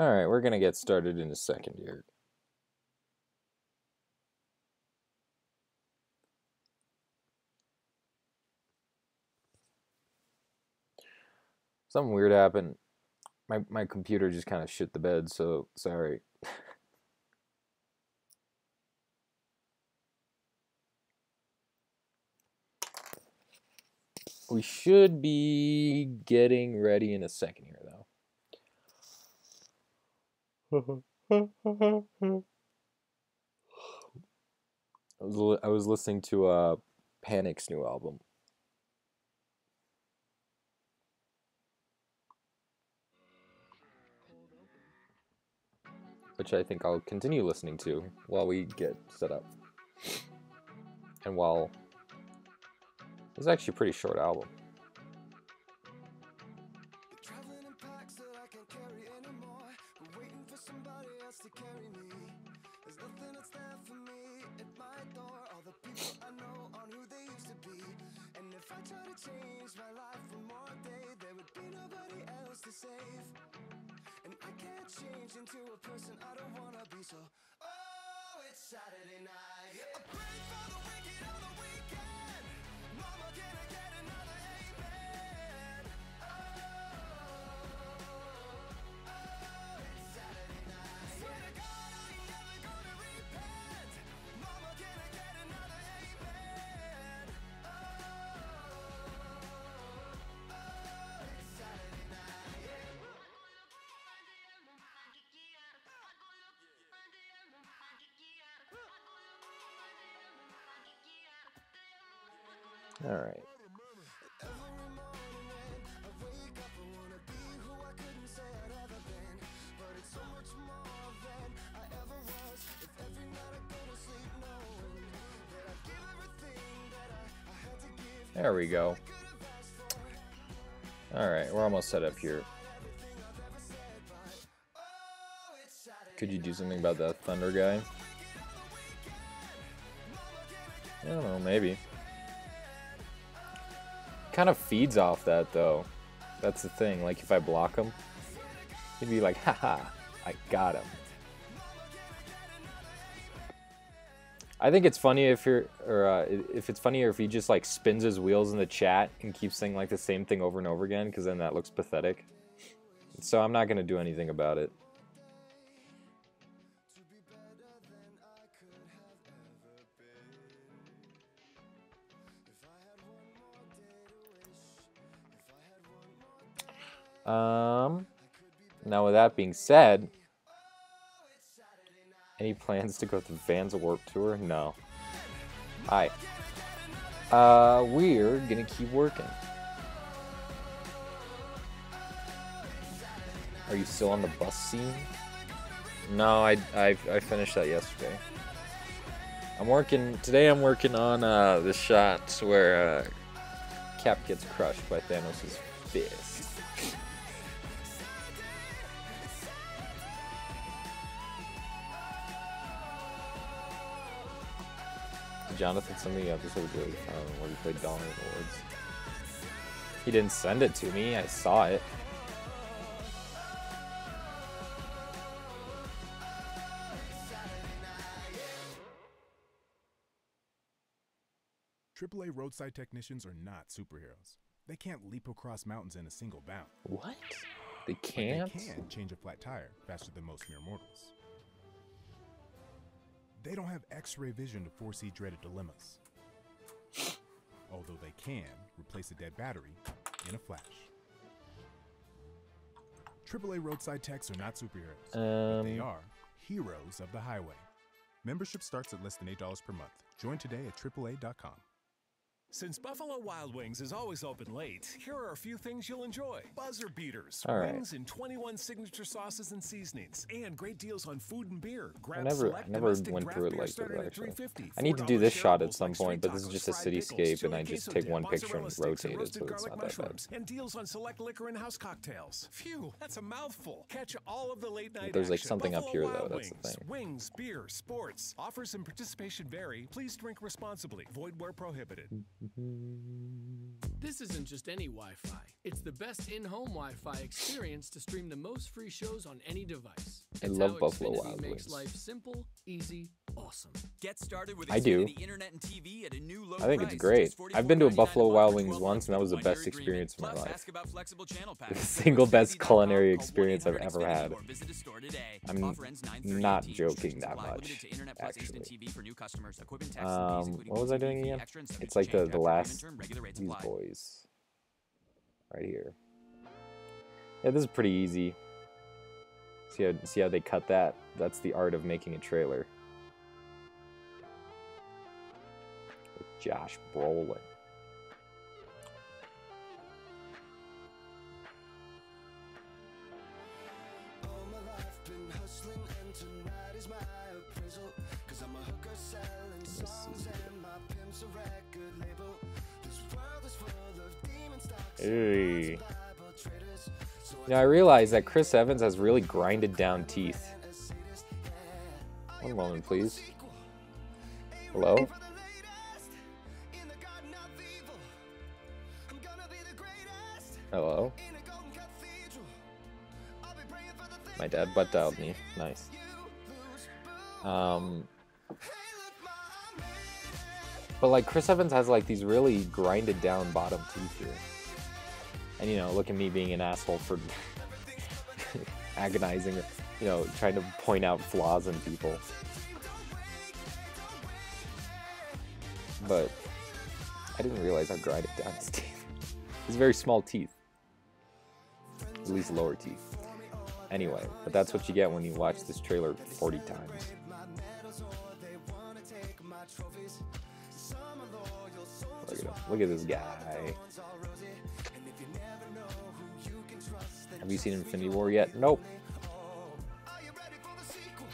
Alright, we're gonna get started in a second here. Something weird happened. My computer just kind of shit the bed, so sorry. We should be getting ready in a second here, though. I was listening to Panic's new album. Which I think I'll continue listening to while we get set up. And while... It's actually a pretty short album. And I can't change into a person I don't wanna be, so oh, it's Saturday night. I pray for the wicked on the weekend. Mama, can I get another amen? Oh, it's Saturday night. Swear to God, I ain't never gonna repent. Mama, can I get another amen? Oh, it's Saturday night. All right. There we go. All right, we're almost set up here. Could you do something about that thunder guy? I don't know, maybe. Kind of feeds off that though. That's the thing. Like if I block him, he'd be like, haha, I got him. I think it's funny if if it's funnier if he just like spins his wheels in the chat and keeps saying like the same thing over and over again, because then that looks pathetic. So I'm not gonna do anything about it. Now with that being said, any plans to go to Van's Warped Tour? No. Hi. We're gonna keep working. Are you still on the bus scene? No, I finished that yesterday. Today I'm working on the shots where Cap gets crushed by Thanos' fist. Jonathan sent me the episode where he played Dawn of the Lords. He didn't send it to me, I saw it. AAA roadside technicians are not superheroes. They can't leap across mountains in a single bound. What? They can't? But they can change a flat tire faster than most mere mortals. They don't have X-ray vision to foresee dreaded dilemmas. Although they can replace a dead battery in a flash. AAA roadside techs are not superheroes, but they are heroes of the highway. Membership starts at less than $8 per month. Join today at AAA.com. Since Buffalo Wild Wings is always open late, here are a few things you'll enjoy. Buzzer beaters, wings in 21 signature sauces and seasonings, and great deals on food and beer. I never went through it like that, actually. I need to do this shot at some point, but this is just a cityscape, and I just take one picture and rotate it, so it's not that bad. And deals on select liquor and house cocktails. Phew, that's a mouthful. Catch all of the late night There's like action. something up here, Buffalo though, Wild that's the Wings, thing. Wings, beer, sports. Offers and participation vary. Please drink responsibly. Void where prohibited. This isn't just any Wi-Fi. It's the best in-home Wi-Fi experience to stream the most free shows on any device. I It's love how Buffalo Xfinity Wild makes Wings. life simple, easy, awesome. Get started with I do. Xfinity Internet and TV at a new low I think price, it's great. just I've been to a $44.99 Buffalo a month Wild for Wings 12 once, and that was the months best with a 1-year experience of my agreement. life. Ask about flexible channel The patterns. single best Xfinity.com, culinary call experience I've 1-800 ever Xfinity had. or visit a store today. I'm Offer ends 9/30/18. not joking that Supply much, limited to Internet plus instant actually. TV for new customers. Equipment, taxes, and fees, including What was I TV doing fee, again? extra and subject It's to like change. the After last, agreement term, regular rates these apply. boys. Right here. Yeah, this is pretty easy. See how they cut that? That's the art of making a trailer. With Josh Brolin. All my life been hustling and tonight is my appraisal. Cause I'm a hooker selling songs and my pimp's a record label. This world is full of demon stocks Hey. and Bible traders. So You know, I realize that Chris Evans has really grinded down teeth. One moment, please. Hello? for the latest in the garden of evil. I'm gonna be the greatest Hello? in a golden cathedral. I'll be praying for the things My dad butt dialed me. Nice. you lose. But like Chris Evans has like these really grinded down bottom teeth here. And you know, look at me being an asshole for agonizing, you know, trying to point out flaws in people. But I didn't realize how grinded down his teeth. He's very small teeth. At least lower teeth. Anyway, but that's what you get when you watch this trailer 40 times. Look at him. Look at this guy. Have you seen Infinity War yet? Nope. Are you ready for the sequel?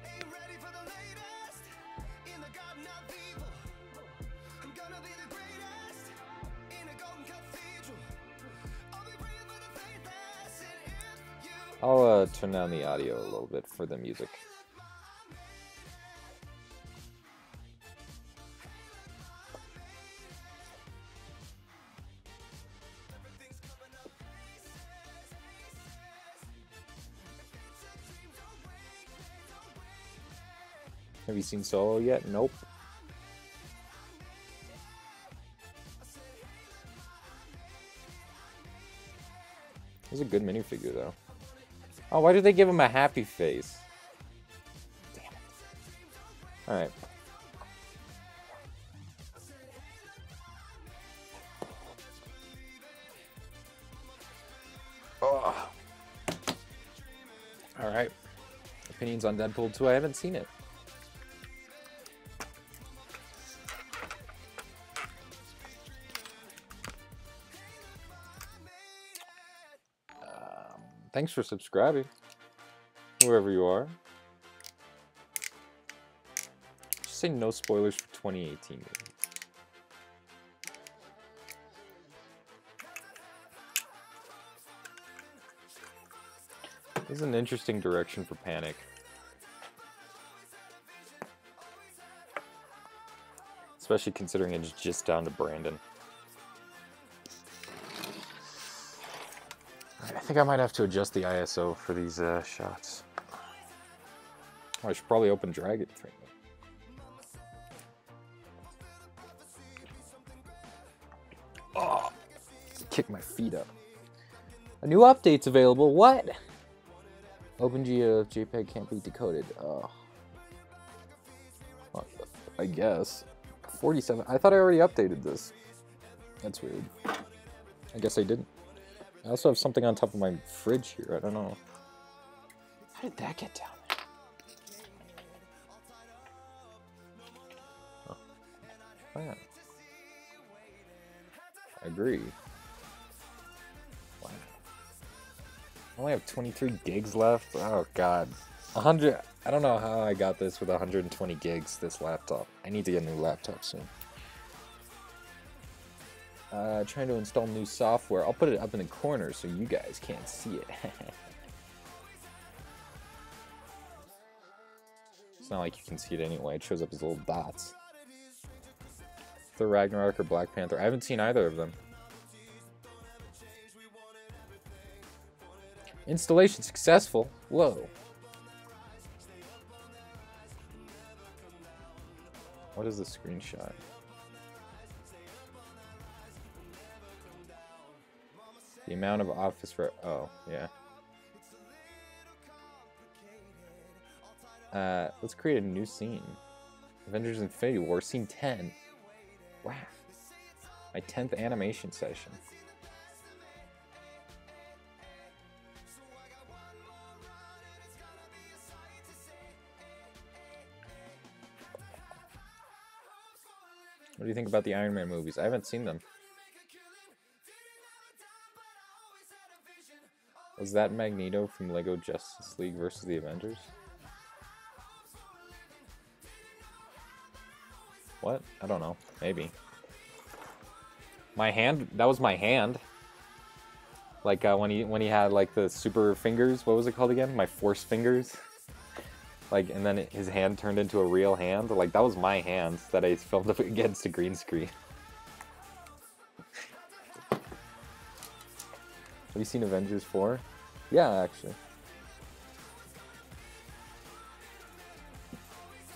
Ain't ready for the latest in the garden of evil. I'm gonna be the greatest in a golden cathedral. I'll be praying for the faithless and if you I'll turn down the audio a little bit for the music. Have you seen Solo yet? Nope. He's a good minifigure, though. Oh, why did they give him a happy face? Damn it. Alright. Oh. Alright. Opinions on Deadpool 2? I haven't seen it. Thanks for subscribing, whoever you are. Just say no spoilers for 2018. This is an interesting direction for Panic. Especially considering it's just down to Brandon. I think I might have to adjust the ISO for these shots. Oh, I should probably open Dragon Frame. Oh, kick my feet up. A new update's available. What? OpenGL JPEG can't be decoded. Oh. Well, I guess. 47. I thought I already updated this. That's weird. I guess I didn't. I also have something on top of my fridge here. I don't know. How did that get down there? Oh. Yeah. I agree. Wow. I only have 23 gigs left. Oh god. 100. I don't know how I got this with 120 gigs, this laptop. I need to get a new laptop soon. Trying to install new software. I'll put it up in the corner so you guys can't see it. It's not like you can see it anyway. It shows up as little dots. Thor Ragnarok or Black Panther. I haven't seen either of them. Installation successful. Whoa. What is the screenshot? The amount of office for... Oh, yeah. Let's create a new scene. Avengers Infinity War, scene 10. Wow. My 10th animation session. What do you think about the Iron Man movies? I haven't seen them. Was that Magneto from Lego Justice League versus the Avengers? What? I don't know. Maybe. My hand? That was my hand. Like when he had like the super fingers. What was it called again? My force fingers. Like, and then his hand turned into a real hand. Like, that was my hand that I filmed up against a green screen. Have you seen Avengers 4? Yeah, actually.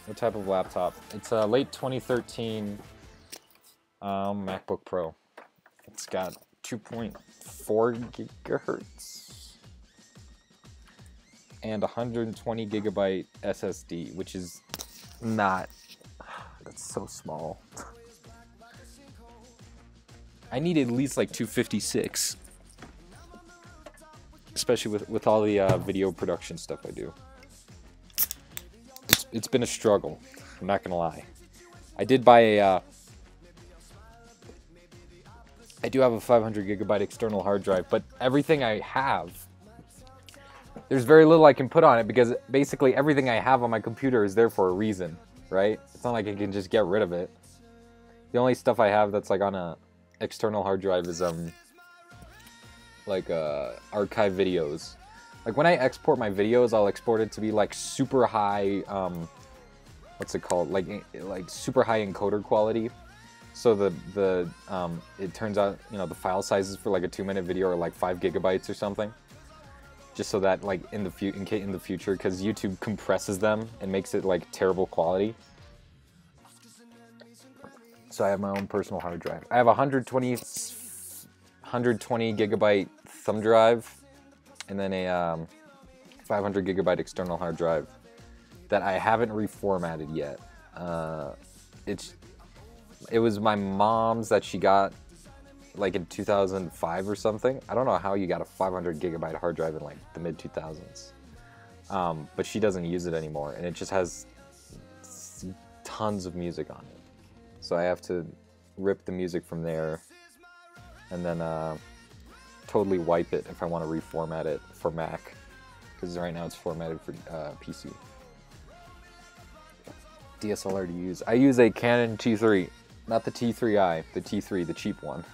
What type of laptop? It's a late 2013 MacBook Pro. It's got 2.4 gigahertz. And 120 gigabyte SSD, which is not... That's so small. I need at least like 256. Especially with all the video production stuff I do. It's been a struggle. I'm not gonna lie. I did buy a... I do have a 500 gigabyte external hard drive, but everything I have... There's very little I can put on it because basically everything I have on my computer is there for a reason, right? It's not like I can just get rid of it. The only stuff I have that's like on a external hard drive is like archive videos. Like when I export my videos, I'll export it to be like super high what's it called? Like super high encoder quality. So it turns out, you know, the file sizes for like a 2-minute video are like 5 gigabytes or something. Just so that, like, in the future, because YouTube compresses them and makes it like terrible quality. So I have my own personal hard drive. I have a 120 gigabyte thumb drive, and then a 500 gigabyte external hard drive that I haven't reformatted yet. It was my mom's that she got like in 2005 or something. I don't know how you got a 500 gigabyte hard drive in like the mid 2000s. But she doesn't use it anymore, and it just has tons of music on it. So I have to rip the music from there and then totally wipe it if I want to reformat it for Mac, because right now it's formatted for PC. DSLR to use. I use a Canon T3, not the T3i, the T3, the cheap one.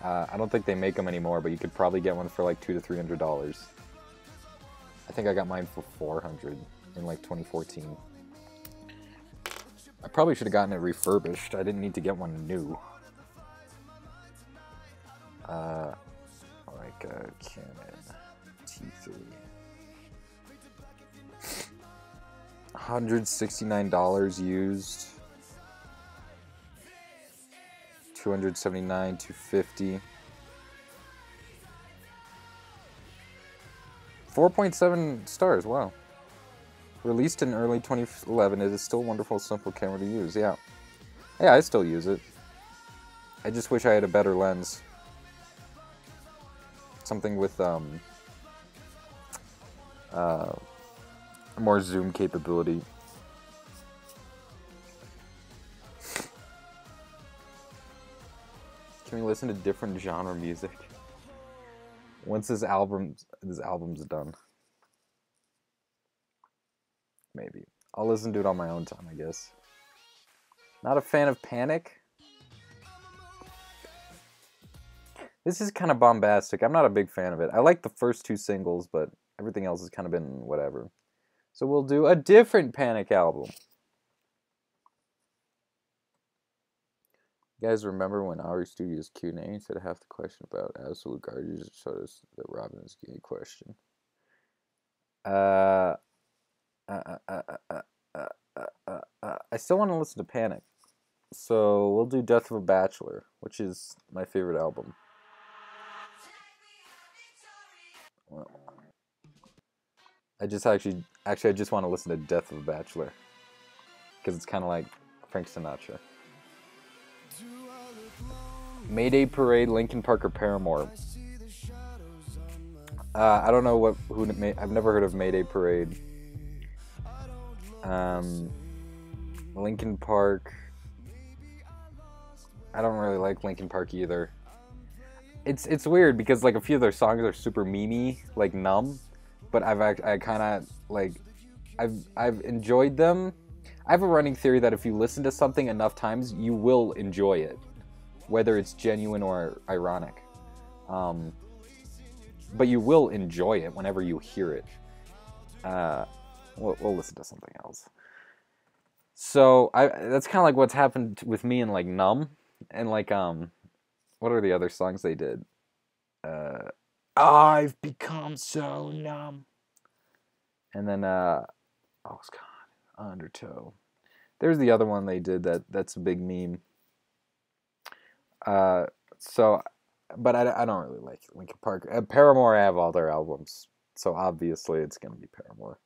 I don't think they make them anymore, but you could probably get one for like $200 to $300. I think I got mine for $400 in like 2014. I probably should have gotten it refurbished. I didn't need to get one new. Like a Canon T3. $169 used. $279, $250. 4.7 stars, wow. Released in early 2011, it is still a wonderful, simple camera to use, yeah. Yeah, I still use it. I just wish I had a better lens. Something with, more zoom capability. Can we listen to different genre music? Once this album's done. Maybe. I'll listen to it on my own time, I guess. Not a fan of Panic. This is kind of bombastic. I'm not a big fan of it. I like the first 2 singles, but everything else has kind of been whatever. So we'll do a different Panic album. You guys remember when Ari Studios Q&A said half the question about absolute garbage and showed us that Robin is a gay question? I still want to listen to Panic. So we'll do Death of a Bachelor, which is my favorite album. Well, I just actually I just want to listen to Death of a Bachelor because it's kind of like Frank Sinatra. Mayday Parade, Linkin Park, or Paramore. I don't know I've never heard of Mayday Parade. Linkin Park. I don't really like Linkin Park either. It's weird because like a few of their songs are super memey, like Numb, but I kind of like I've enjoyed them. I have a running theory that if you listen to something enough times, you will enjoy it, whether it's genuine or ironic. But you will enjoy it whenever you hear it. We'll listen to something else. So that's kind of like what's happened with me in like Numb, and like what are the other songs they did? I've become so numb. And then oh god, Undertow. There's the other one they did that's a big meme. So, but I don't really like Linkin Park. Paramore, I have all their albums, so obviously it's gonna be Paramore.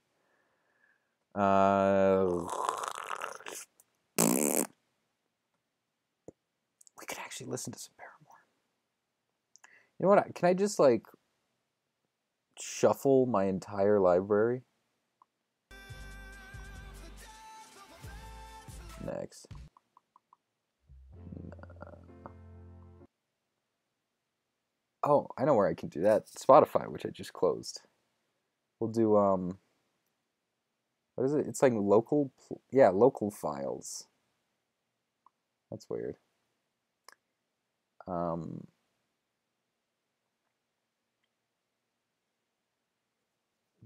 We could actually listen to some Paramore. You know what? Can I just like shuffle my entire library? Next. Oh, I know where I can do that. Spotify, which I just closed. We'll do what is it? It's like local files. That's weird.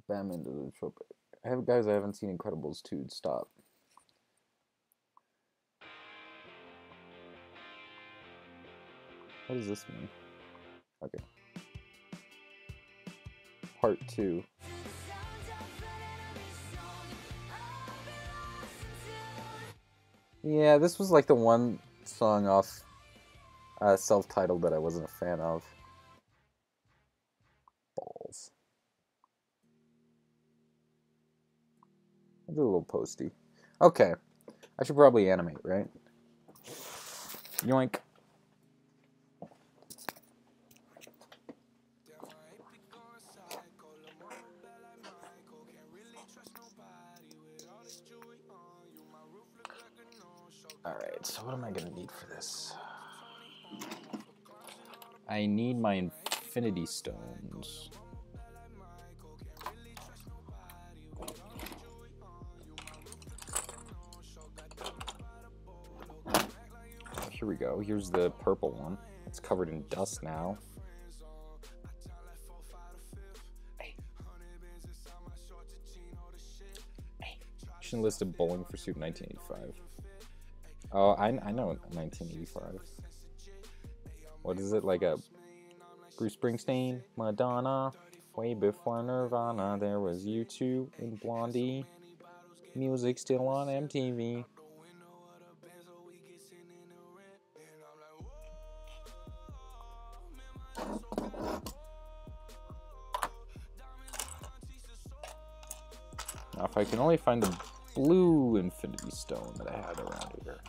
Batman to the trope. I haven't seen Incredibles 2. Stop. What does this mean? Okay. Part 2. Yeah, this was like the one song off self-titled that I wasn't a fan of. Balls. I'll do a little posty. Okay. I should probably animate, right? Yoink. Alright, so what am I gonna need for this? I need my infinity stones. Here we go. Here's the purple one. It's covered in dust now. Hey. Hey. List of Bowling for Soup 1985. Oh, I know 1985. What is it, like a Bruce Springsteen, Madonna? Way before Nirvana, there was U2 and Blondie. Music still on MTV. Now, if I can only find the blue infinity stone that I had around here.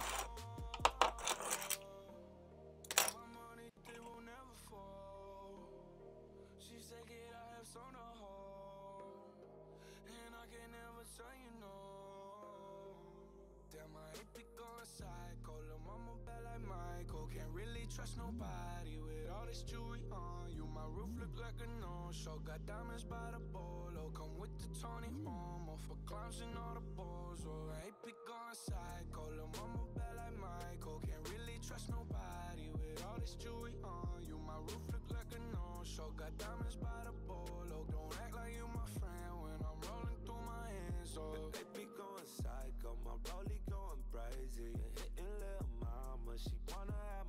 Trust nobody with all this jewelry on you. My roof look like a no-show. Got diamonds by the bolo. Come with the Tony Romo for clowns and all the balls. Oh, AP going psycho. Lil' mama bad like Michael. Can't really trust nobody with all this jewelry on you. My roof look like a no-show. Got diamonds by the bolo. Don't act like you my friend when I'm rolling through my hands. Oh, AP going psycho. My rollie going crazy. Hitting little mama. She wanna have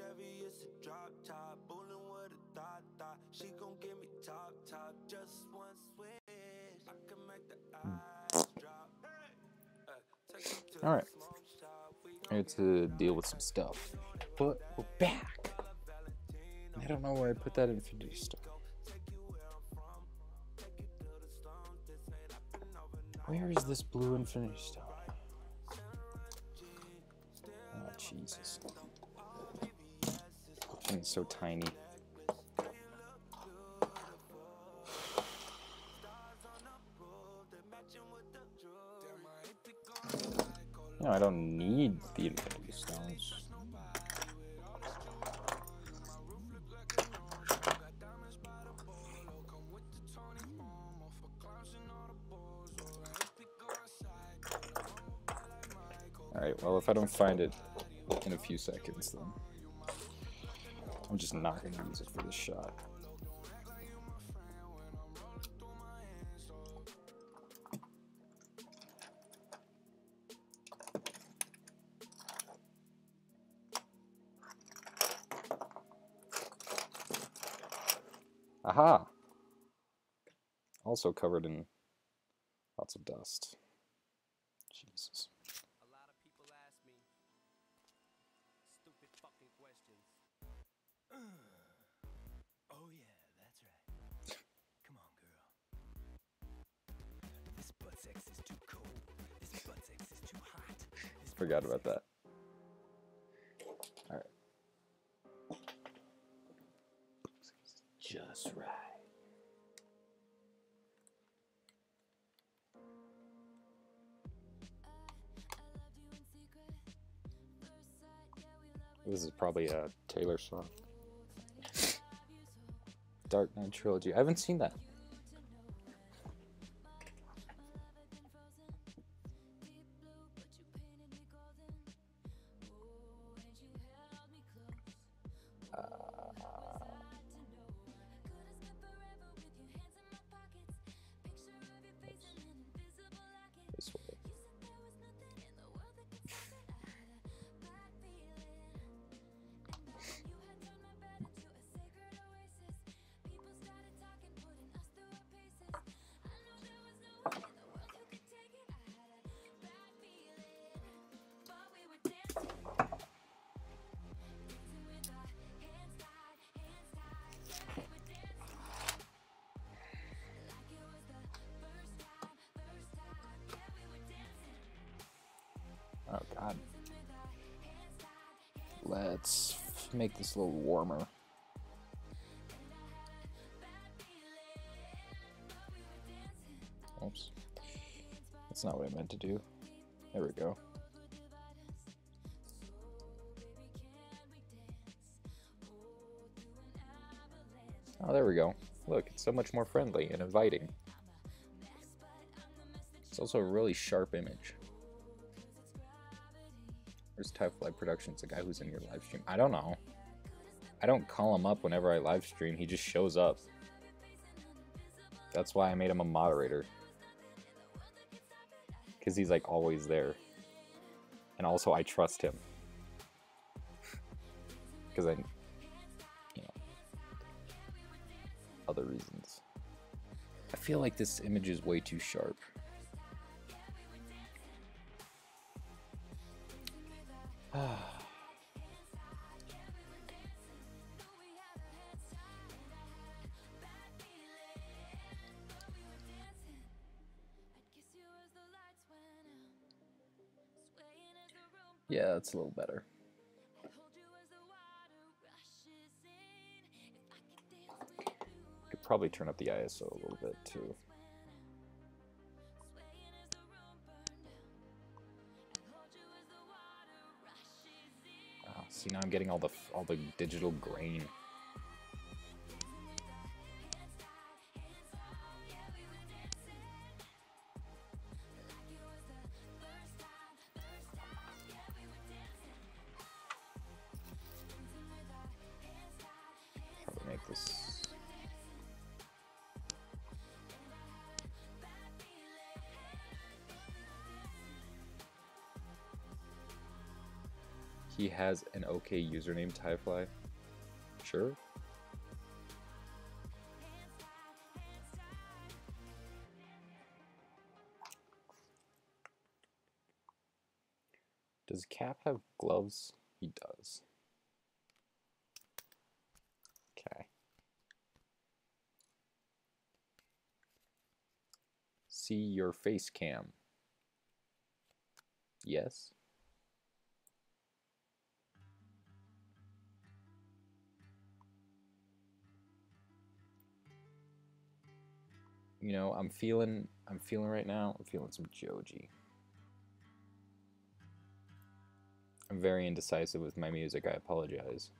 Chevy, it's a drop top. Bullin' with a thought. She gon' give me top. Just one switch. I can make the eyes drop. Take you to All right. the smoke shop. I had to deal with some stuff, but we're back. I don't know where I put that infinity stone. Where is this blue infinity stone? Oh, Jesus. It's so tiny. No, I don't need the infinity stones. Alright, well, if I don't find it in a few seconds, then I'm just not going to use it for this shot. Aha! Also covered in lots of dust. Jesus. A lot of people ask me stupid fucking questions. Oh yeah, that's right. Come on, girl. This butt sex is too cold. This butt sex is too hot. This Forgot about that. Alright. Just right. This is probably a Taylor song. Dark Knight Trilogy. I haven't seen that. This way. Oh God. Let's make this a little warmer. Oops. That's not what I meant to do. There we go. Oh, there we go. Look, it's so much more friendly and inviting. It's also a really sharp image. Where's Typefly Productions, the guy who's in your live stream? I don't know. I don't call him up whenever I live stream. He just shows up. That's why I made him a moderator. Because he's like always there. And also I trust him. Because I, you know, other reasons. I feel like this image is way too sharp. Yeah, that's a little better. Could probably turn up the ISO a little bit too. Oh, see, now I'm getting all the digital grain. Probably make this. He has an okay username, Tyfly. Sure. Does Cap have gloves? He does. Okay. See your face cam. Yes. You know, I'm feeling right now, I'm feeling some Joji. I'm very indecisive with my music, I apologize.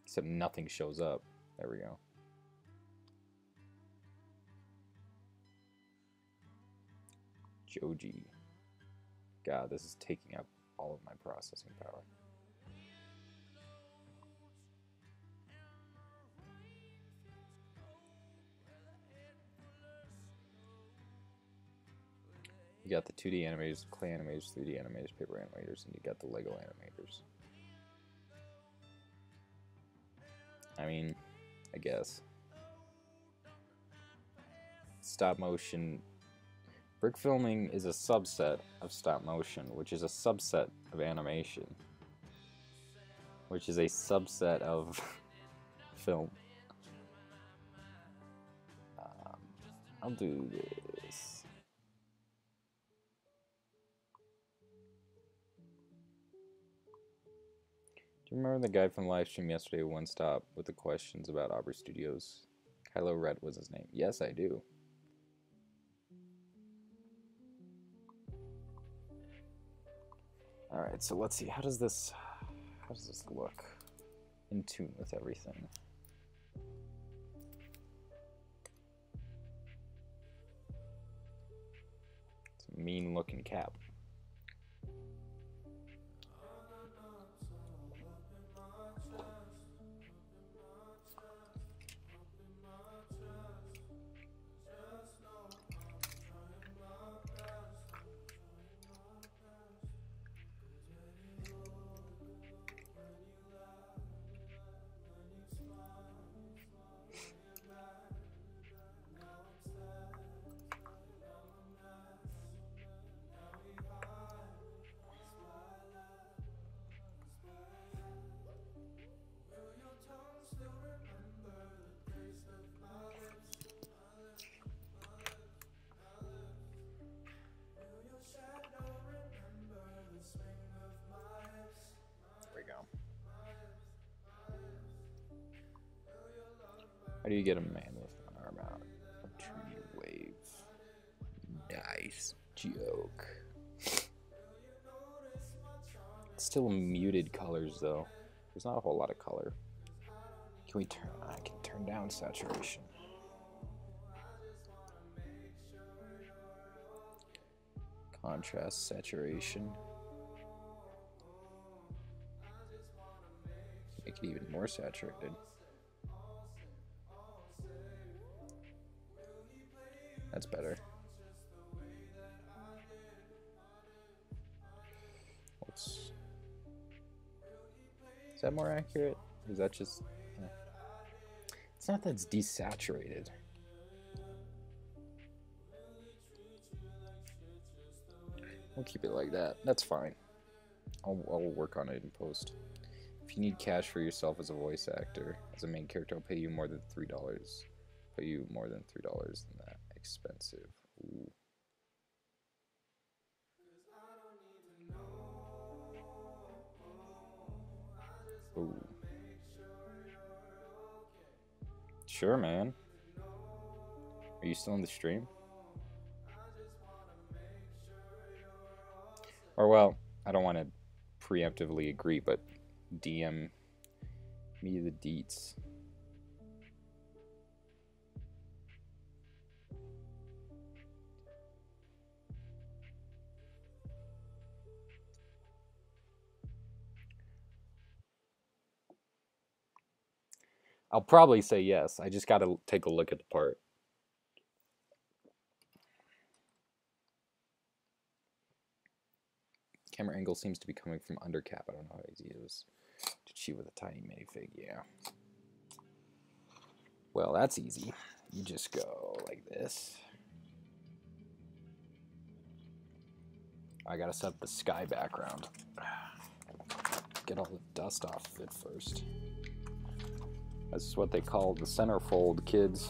Except nothing shows up. There we go. Joji. God, this is taking up all of my processing power. You got the 2D animators, clay animators, 3D animators, paper animators, and you got the Lego animators. I mean, I guess. Stop motion. Brick filming is a subset of stop motion, which is a subset of animation, which is a subset of film. I'll do this. Do you remember the guy from the live stream yesterday, One Stop, with the questions about Aubrey Studios? Kylo Red was his name. Yes, I do. All right, so let's see. How does this look in tune with everything? It's a mean-looking cap. How do you get a man with one arm out? A tree wave. Nice joke. Still muted colors though. There's not a whole lot of color. Can we turn? I can turn down saturation. Contrast, saturation. Make it even more saturated. That's better. Is that more accurate? Is that just... It's not that it's desaturated. We'll keep it like that. That's fine. I'll work on it in post. If you need cash for yourself as a voice actor, as a main character, I'll pay you more than $3. Pay you more than $3 than that. Expensive. Ooh. Ooh. Sure, man. Are you still in the stream? Or, well, I don't want to preemptively agree, but DM me the deets. I'll probably say yes. I just got to take a look at the part. Camera angle seems to be coming from under cap. I don't know how easy it is to achieve with a tiny minifig. Yeah. Well, that's easy. You just go like this. I gotta set up the sky background. Get all the dust off of it first. That's what they call the centerfold, kids.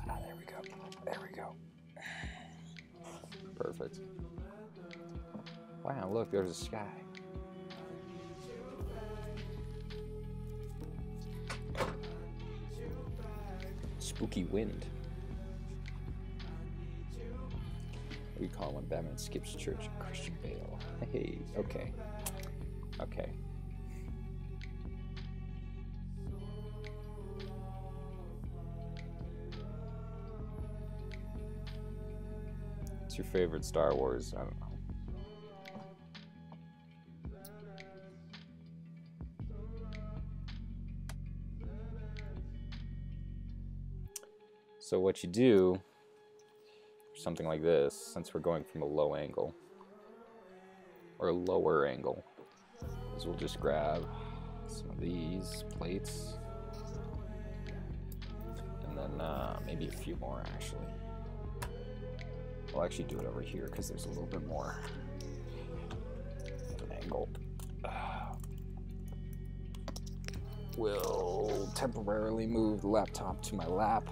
There we go. There we go. Perfect. Wow, look, there's a sky. Spooky wind. What do you call it when Batman skips church? Christian Bale. Hey, okay. Okay. What's your favorite Star Wars? I don't know. So what you do, something like this, since we're going from a low angle, or a lower angle, is we'll just grab some of these plates, and then maybe a few more actually. We'll actually do it over here because there's a little bit more angle. We'll temporarily move the laptop to my lap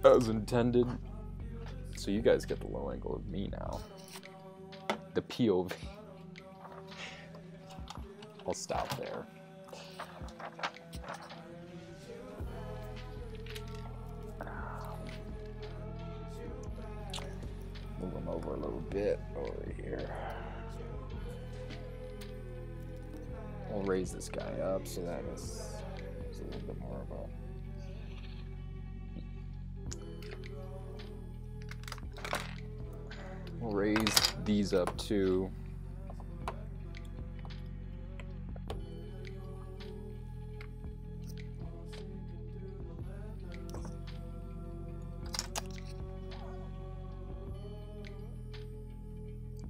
as intended. So you guys get the low angle of me now. The POV. I'll stop there. Move them over a little bit over here. We'll raise this guy up so that it's a little bit more of a... We'll raise these up too.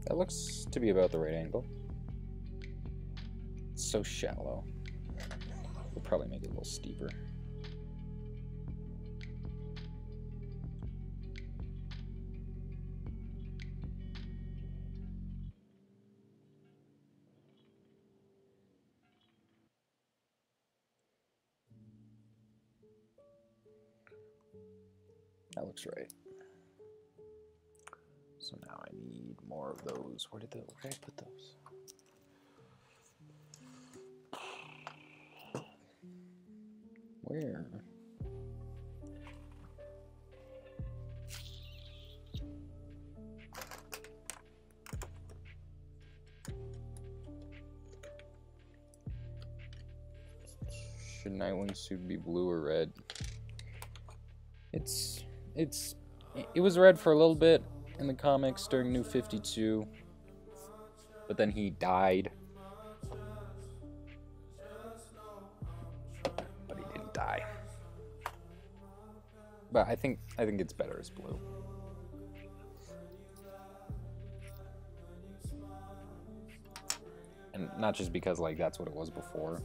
That looks to be about the right angle. It's so shallow. We'll probably make it a little steeper. That looks right. So now I need more of those. Where did I put those? Where? Should Nightwing's suit be blue or red? It was red for a little bit in the comics during New 52, but then he died. But he didn't die. But I think it's better as blue. And not just because like that's what it was before.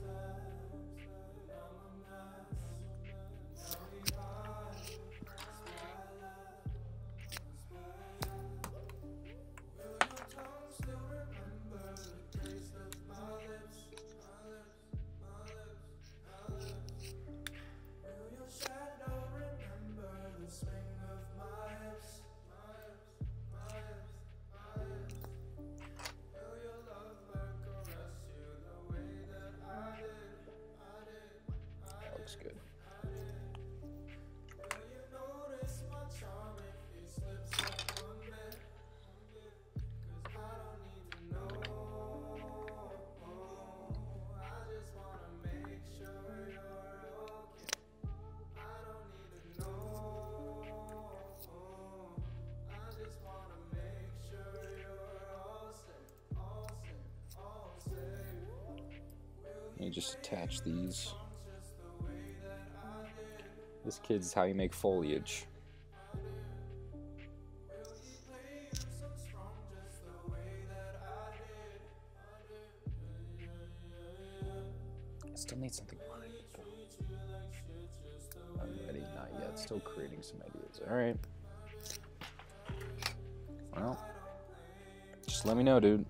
me just attach these. This kid's how you make foliage. I still need something behind it though. I'm ready, not yet. Still creating some ideas. Alright. Well, just let me know, dude.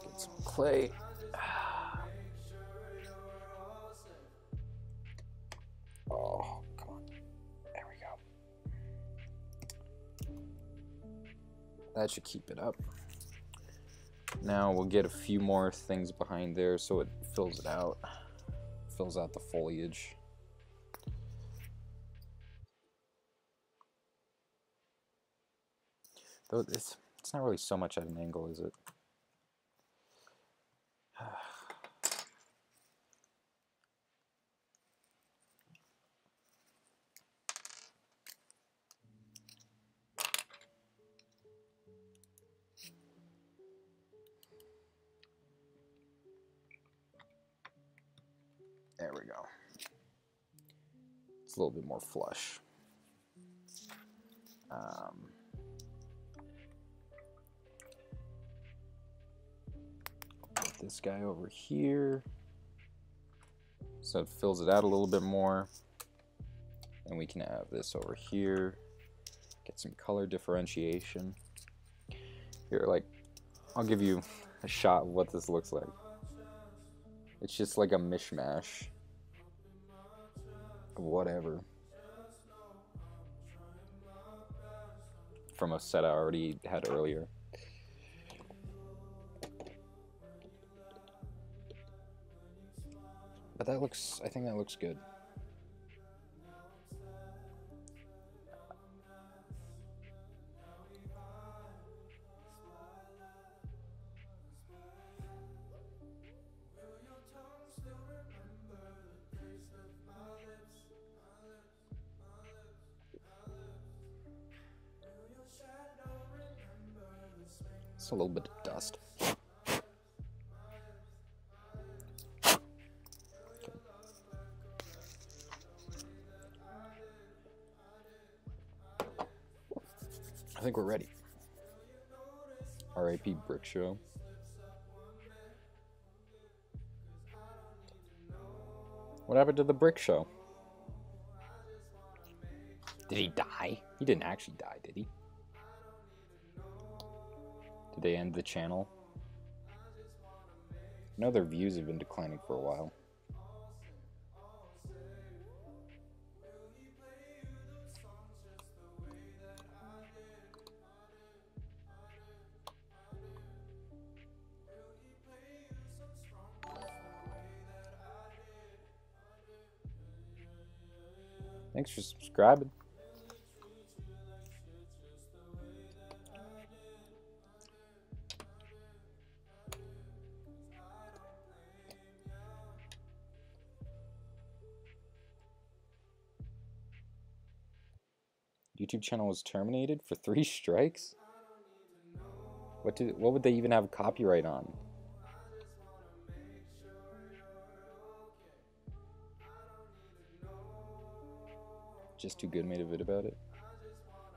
Get some clay. Oh, come on. There we go. That should keep it up. Now we'll get a few more things behind there so it fills it out. Fills out the foliage. Though it's not really so much at an angle, is it? There we go. It's a little bit more flush. Put this guy over here. So it fills it out a little bit more. And we can have this over here. Get some color differentiation. Here, like, I'll give you a shot of what this looks like. It's just like a mishmash of whatever from a set I already had earlier. But that looks, I think that looks good. It's a little bit of dust. I think we're ready. R.I.P. Brick Show. What happened to the Brick Show? Did he die? He didn't actually die, did he? Did they end the channel? I know their views have been declining for a while. Thanks for subscribing. YouTube channel was terminated for 3 strikes? What would they even have copyright on? Just Too Good made a vid about it.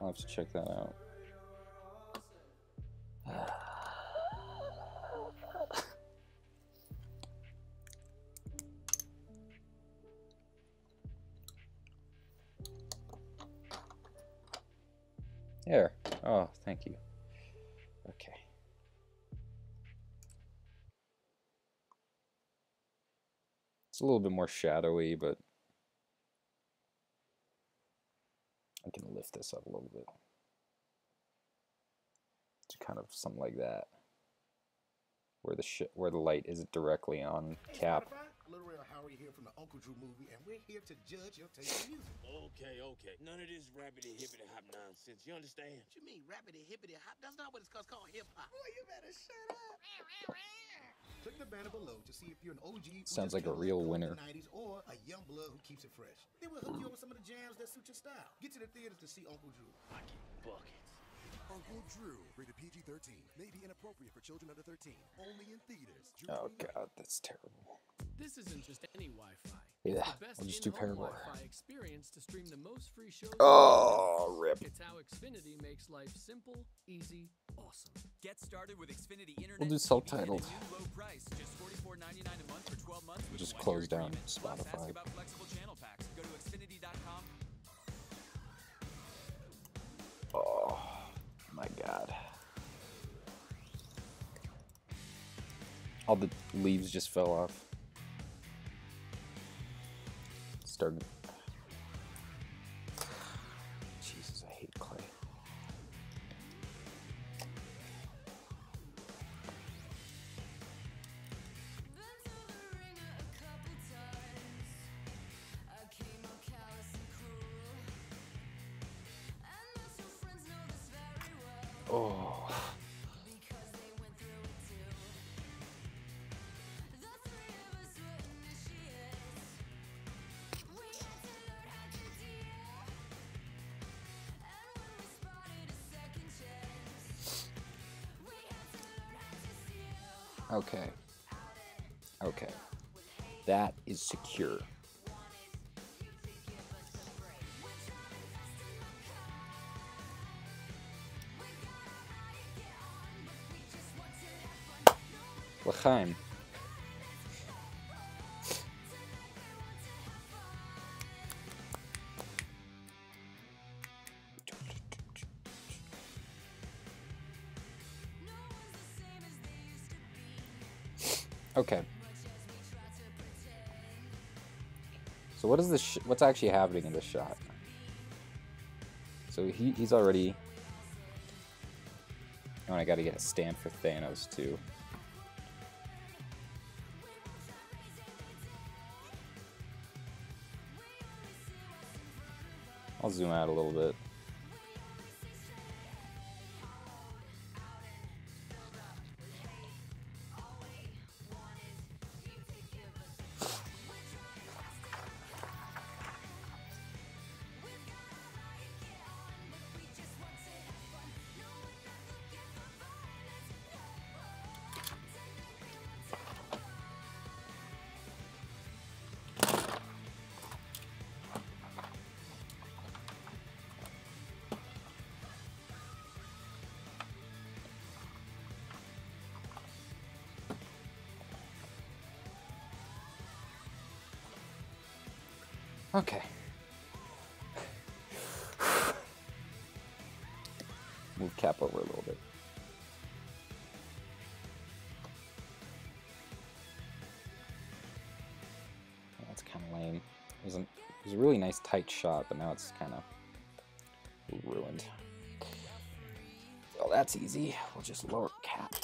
I'll have to check that out. There. Oh, thank you. Okay. It's a little bit more shadowy, but I can lift this up a little bit to kind of something like that, where the light isn't directly on Cap. Little Real Howie here from the Uncle Drew movie, and we're here to judge your taste in music. okay. None of this rabbity hippity hop nonsense. You understand? What you mean, rabbity hippity hop? That's not what it's called hip hop. Boy, you better shut up. Click the banner below to see if you're an OG who Sounds just like a can't real let go of winner. the 90s or a young blood who keeps it fresh. Then we'll hook you up with some of the jams that suit your style. Get to the theaters to see Uncle Drew. I get buckets. Uncle Drew, rated PG-13, may be inappropriate for children under 13. Only in theaters. Oh god, that's terrible. This isn't just any Wi-Fi. Yeah, It's the best I'll just do in-home Paramore. Wi-Fi experience to stream the most free shows. Oh, rip. It's how Xfinity makes life simple, easy, awesome. Get started with Xfinity Internet. We'll do TV subtitled. at a new low price, just $44.99 a month for 12 months with Just a 1-year close down agreement. Plus, ask Spotify. about flexible channel packs. Go to Xfinity.com. Oh my god. All the leaves just fell off. Started. Jesus, I hate clay. Oh. Okay. Okay. That is secure. L'chaim. Okay. So what is this? What's actually happening in this shot? So he's already. Oh, and I got to get a stand for Thanos too. I'll zoom out a little bit. Okay. Move cap over a little bit. That's kind of lame. It was a really nice tight shot, but now it's kind of ruined. Well, that's easy. We'll just lower cap.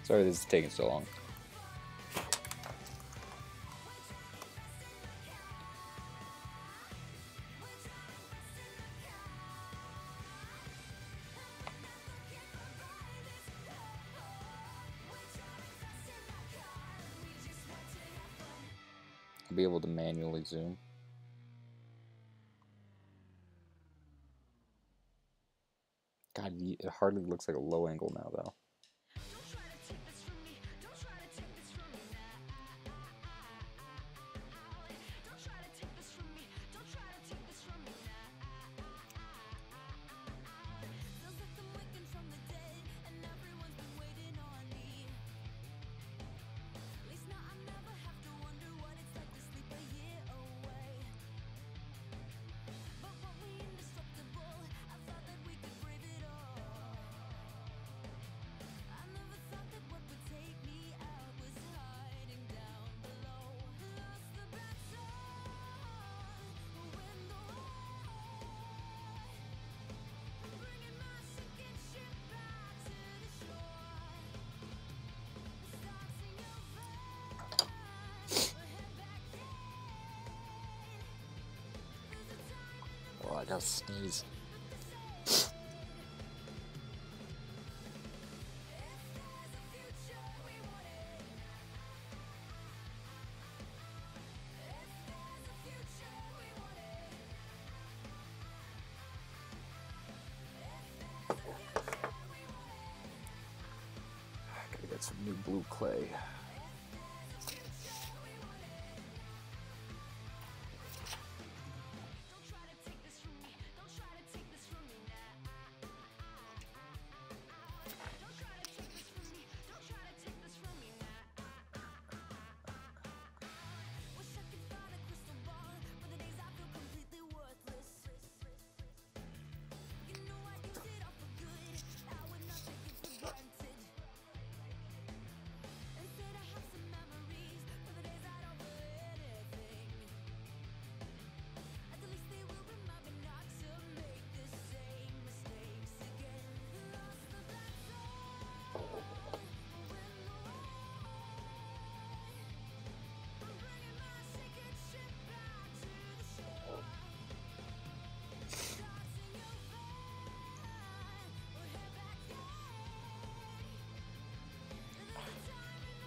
Sorry this is taking so long. I'll be able to manually zoom. God, it hardly looks like a low angle now though. I gotta sneeze. Gotta get some new blue clay.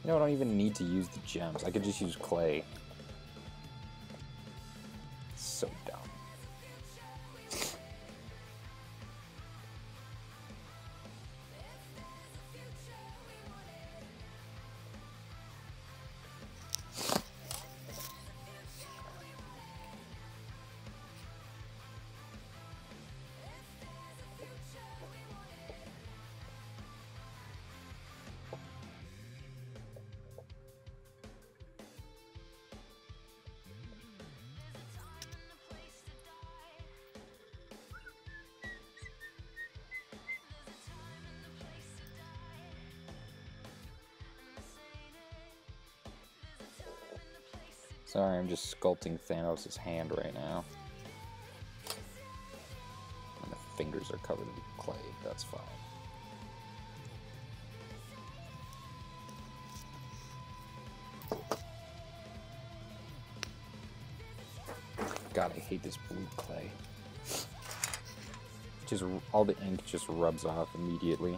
You know, I don't even need to use the gems. I could just use clay. So dumb. Sorry, I'm just sculpting Thanos' hand right now. And the fingers are covered in clay, that's fine. God, I hate this blue clay. Just all the ink just rubs off immediately.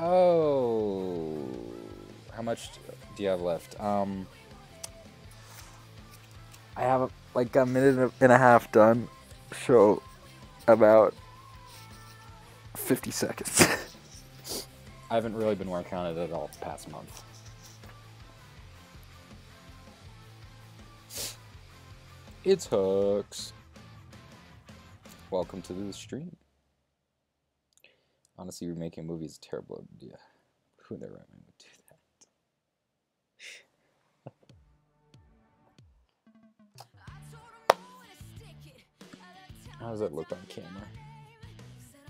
Oh, how much do you have left? I have like a minute and a half done, so about 50 seconds. I haven't really been working on it at all the past month. It's Hooks. Welcome to the stream. Honestly, remaking a movie is a terrible idea. Who in their right mind would do that? How does that look on camera?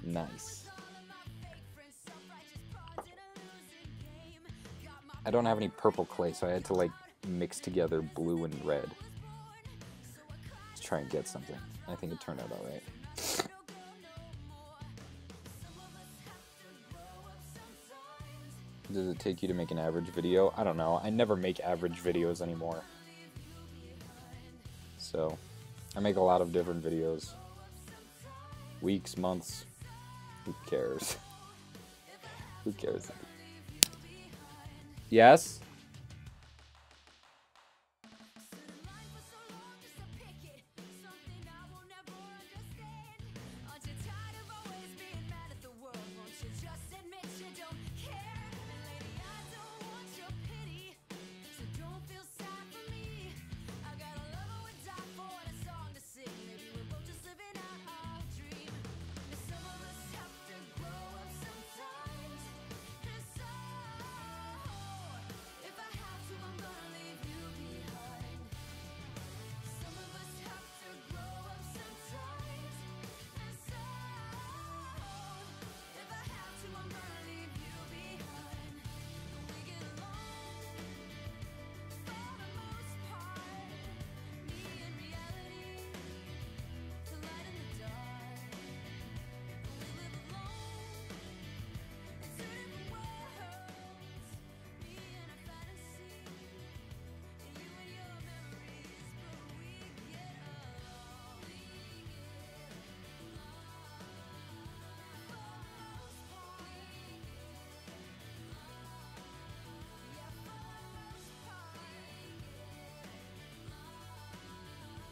Nice. I don't have any purple clay, so I had to like mix together blue and red to try and get something. I think it turned out alright. Does it take you to make an average video? I don't know. I never make average videos anymore. So, I make a lot of different videos. Weeks, months. Who cares? Who cares? Yes?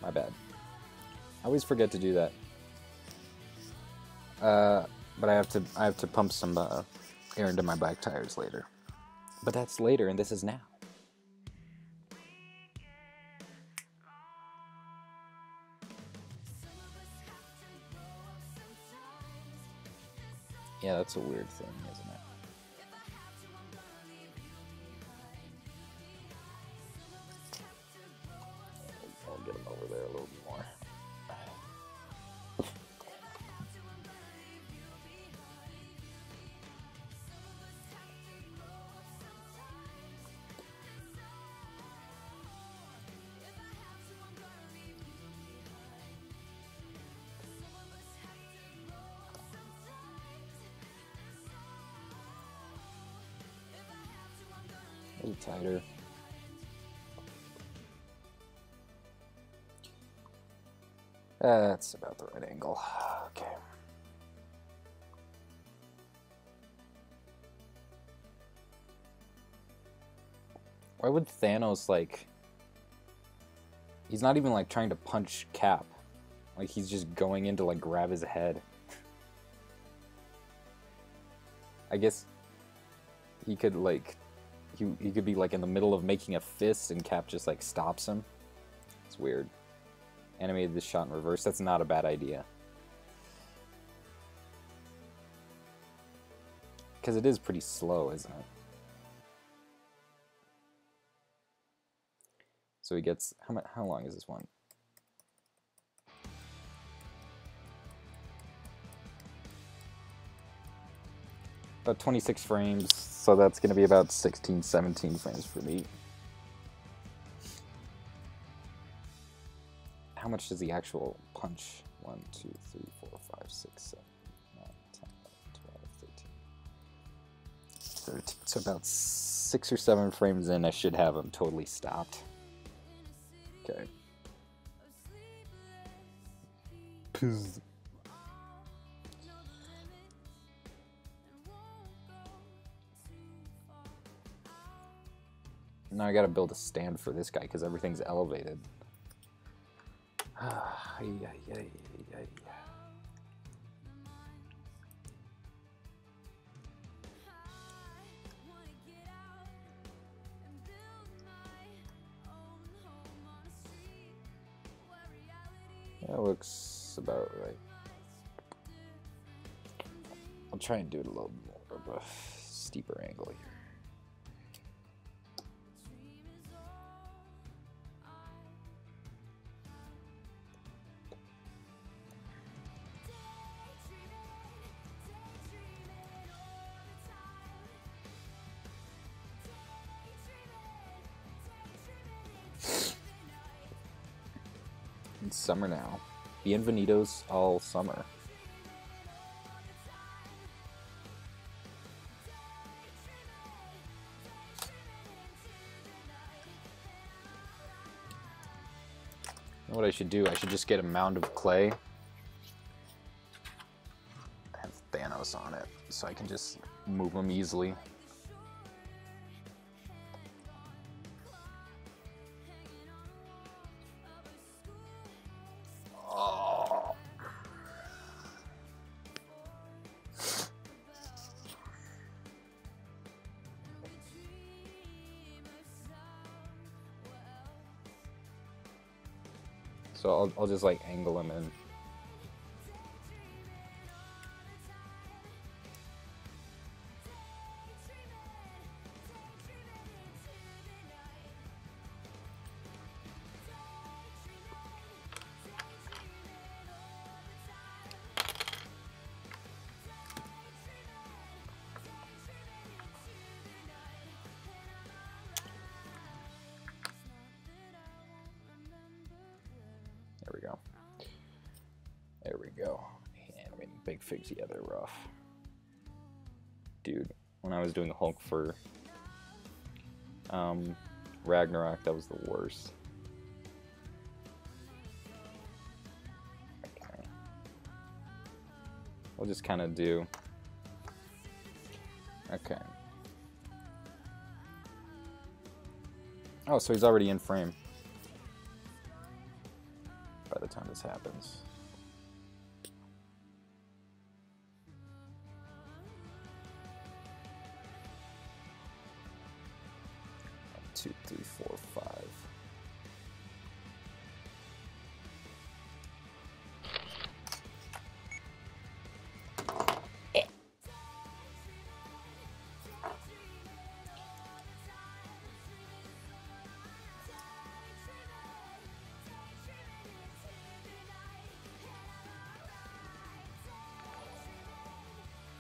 My bad. I always forget to do that. But I have to pump some air into my back tires later. But that's later, and this is now. Yeah, that's a weird thing, isn't it? I'll get him over there a little bit more. A little tighter. That's about the right angle. Okay. Why would Thanos, like... He's not even, like, trying to punch Cap. Like, he's just going in to, like, grab his head. I guess he could, like... He could be, like, in the middle of making a fist and Cap just, like, stops him. It's weird. Animated this shot in reverse. That's not a bad idea. Because it is pretty slow, isn't it? So he gets... How long is this one? About 26 frames, so that's going to be about 16, 17 frames for me. How much does the actual punch? 1, 2, 3, 4, 5, 6, 7, 9, 10, 11, 12, 13. So about 6 or 7 frames in, I should have him totally stopped. Okay. Pizz. Now I gotta build a stand for this guy because everything's elevated. That looks about right. I'll try and do it a little more of a steeper angle here. It's summer now. Bienvenidos all summer. You know what I should do? I should just get a mound of clay. Have Thanos on it, so I can just move him easily. So I'll just like angle him in. There we go. There we go. And I mean, big figs, yeah, they're rough. Dude, when I was doing Hulk for Ragnarok, that was the worst. Okay. We'll just kind of do... Okay. Oh, so he's already in frame. when this happens. 2, 3, 4, 5.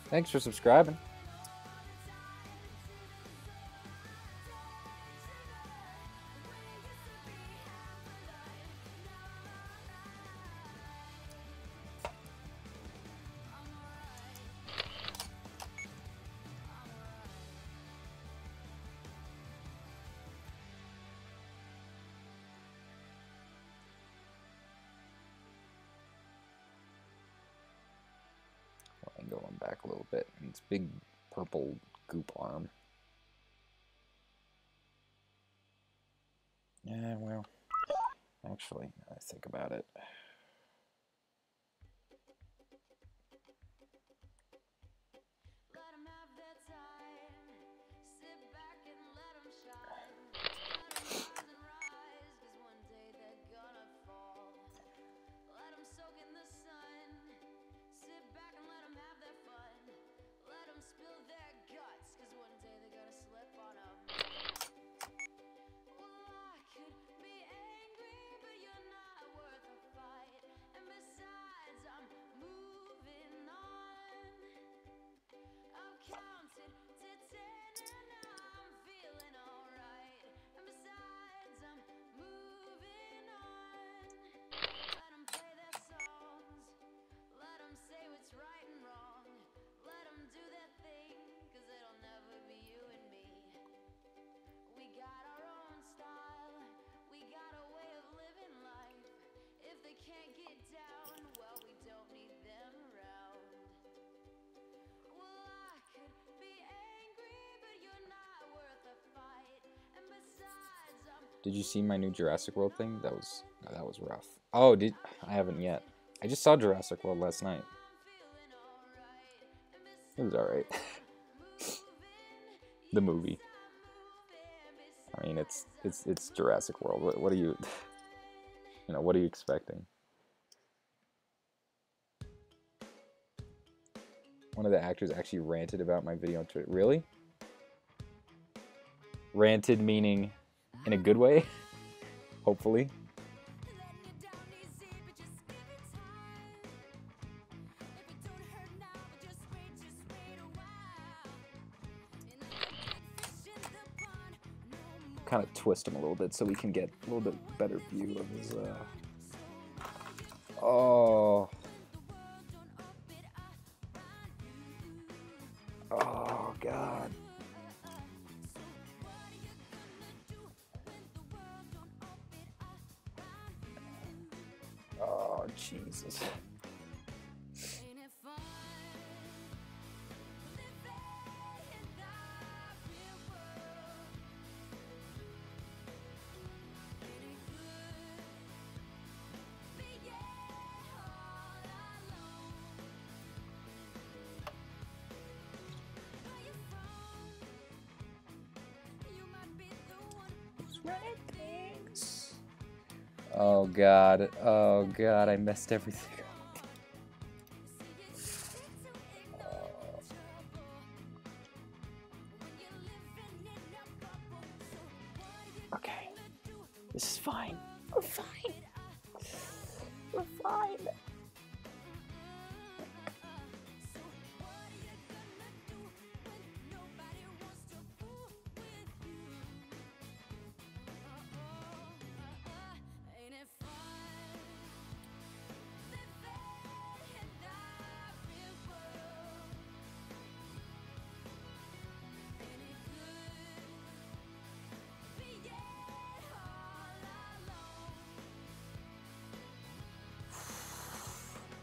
Thanks for subscribing. Angle him back a little bit. And it's big purple goop arm. Yeah, well, actually, now I think about it. Did you see my new Jurassic World thing? That was rough. Oh, I haven't yet. I just saw Jurassic World last night. It was alright. The movie. I mean, it's Jurassic World. What are you, what are you expecting? One of the actors actually ranted about my video on Twitter. Really? Ranted meaning in a good way? Hopefully. Kind of twist him a little bit so we can get a little bit better view of his, Oh. Oh, God. Oh, Jesus. Oh God, I messed everything up. Okay, this is fine. We're fine. We're fine.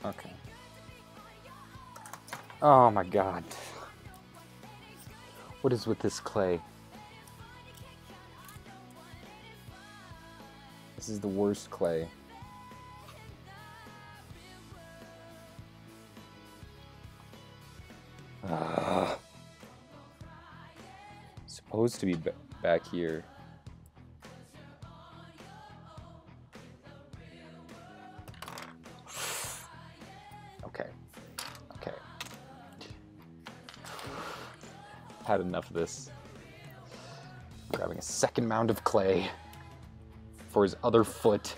Okay. Oh my God. What is with this clay? This is the worst clay. supposed to be back here. Okay. Okay. Had enough of this. Grabbing a second mound of clay for his other foot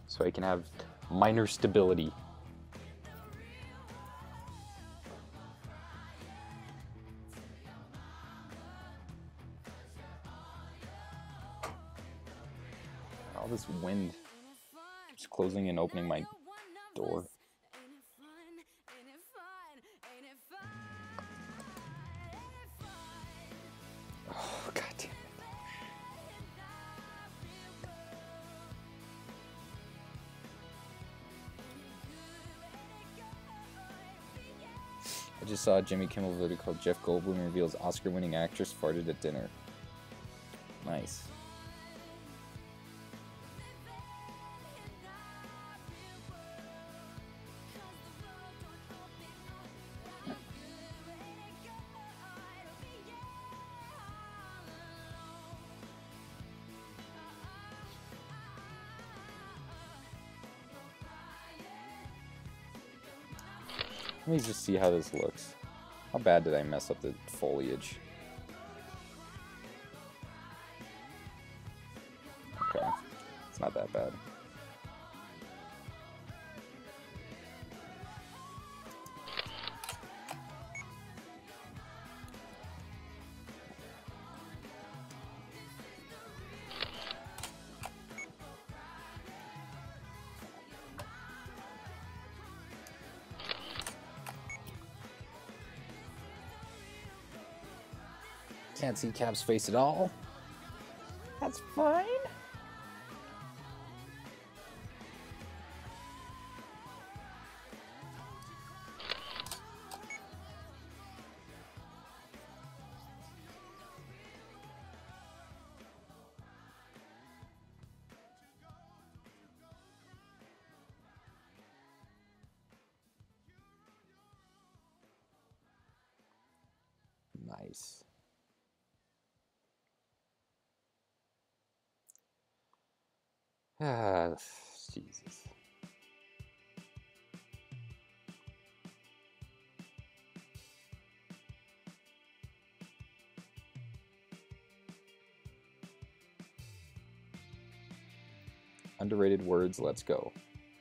so he can have minor stability. All this wind just closing and opening my door. Oh, God damn it. I just saw a Jimmy Kimmel video called Jeff Goldblum reveals Oscar-winning actress farted at dinner. Nice. Let me just see how this looks. How bad did I mess up the foliage? Okay, it's not that bad. Can't see Cap's face at all. That's fine. Nice. Ah, Jesus. Underrated words, let's go.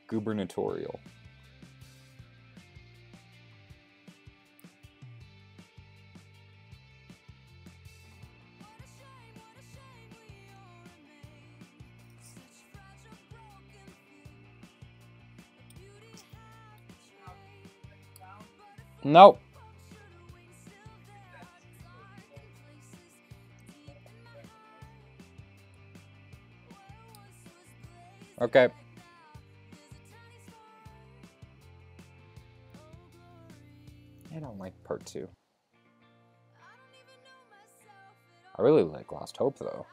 Gubernatorial. Nope. Okay. I don't like part 2. I really like Lost Hope, though.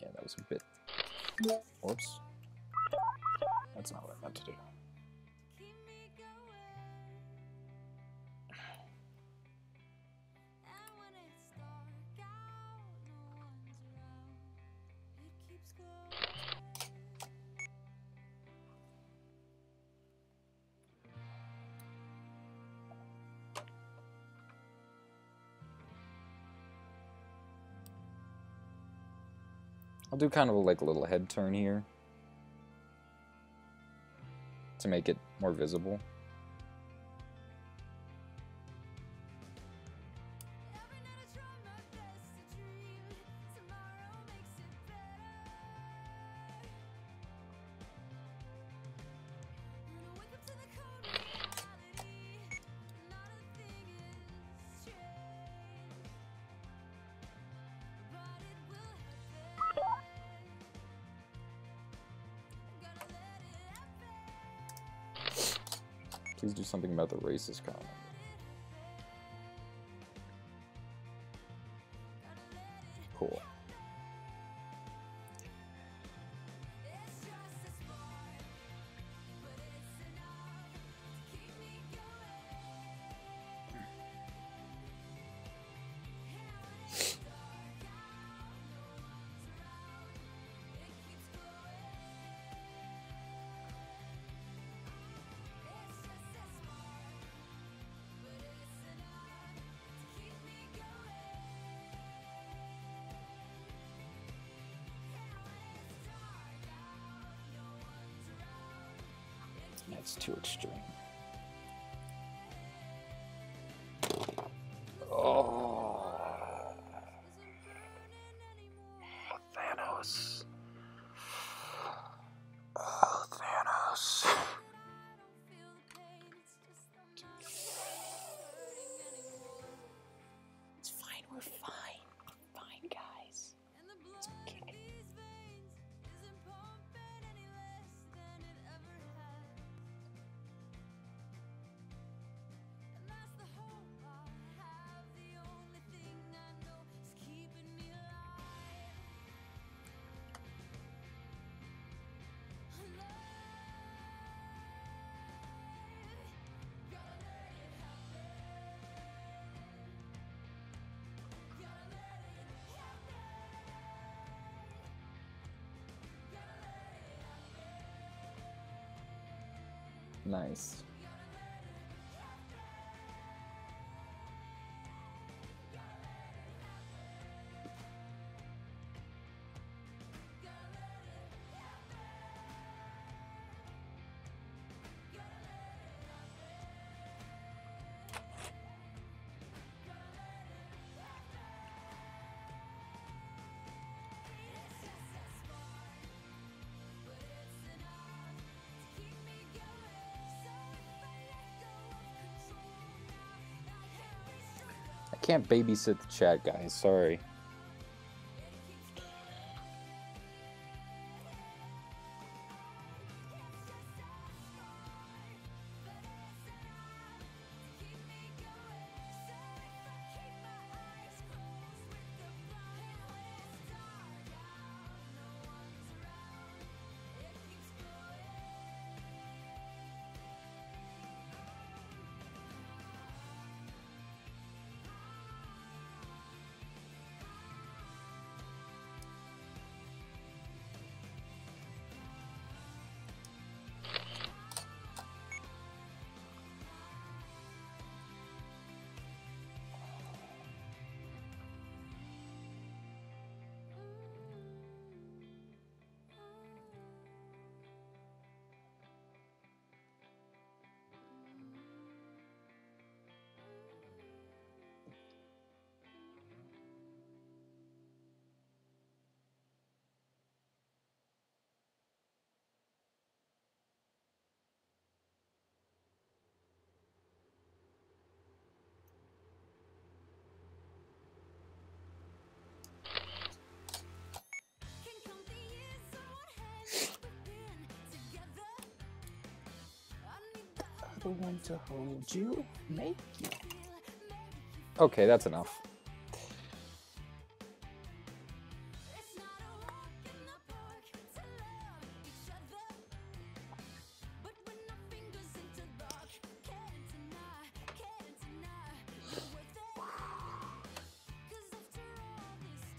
Yeah, that was a bit... Whoops. That's not what I meant to do. I'll do kind of like a little head turn here to make it more visible. Please do something about the racist comment. Cool. That's too extreme. Oh, Thanos. Oh, Thanos. It's fine, we're fine. We're fine, guys. Let's kick it. Nice. I can't babysit the chat, guys. Sorry. The one to hold you, make you. Okay, that's enough.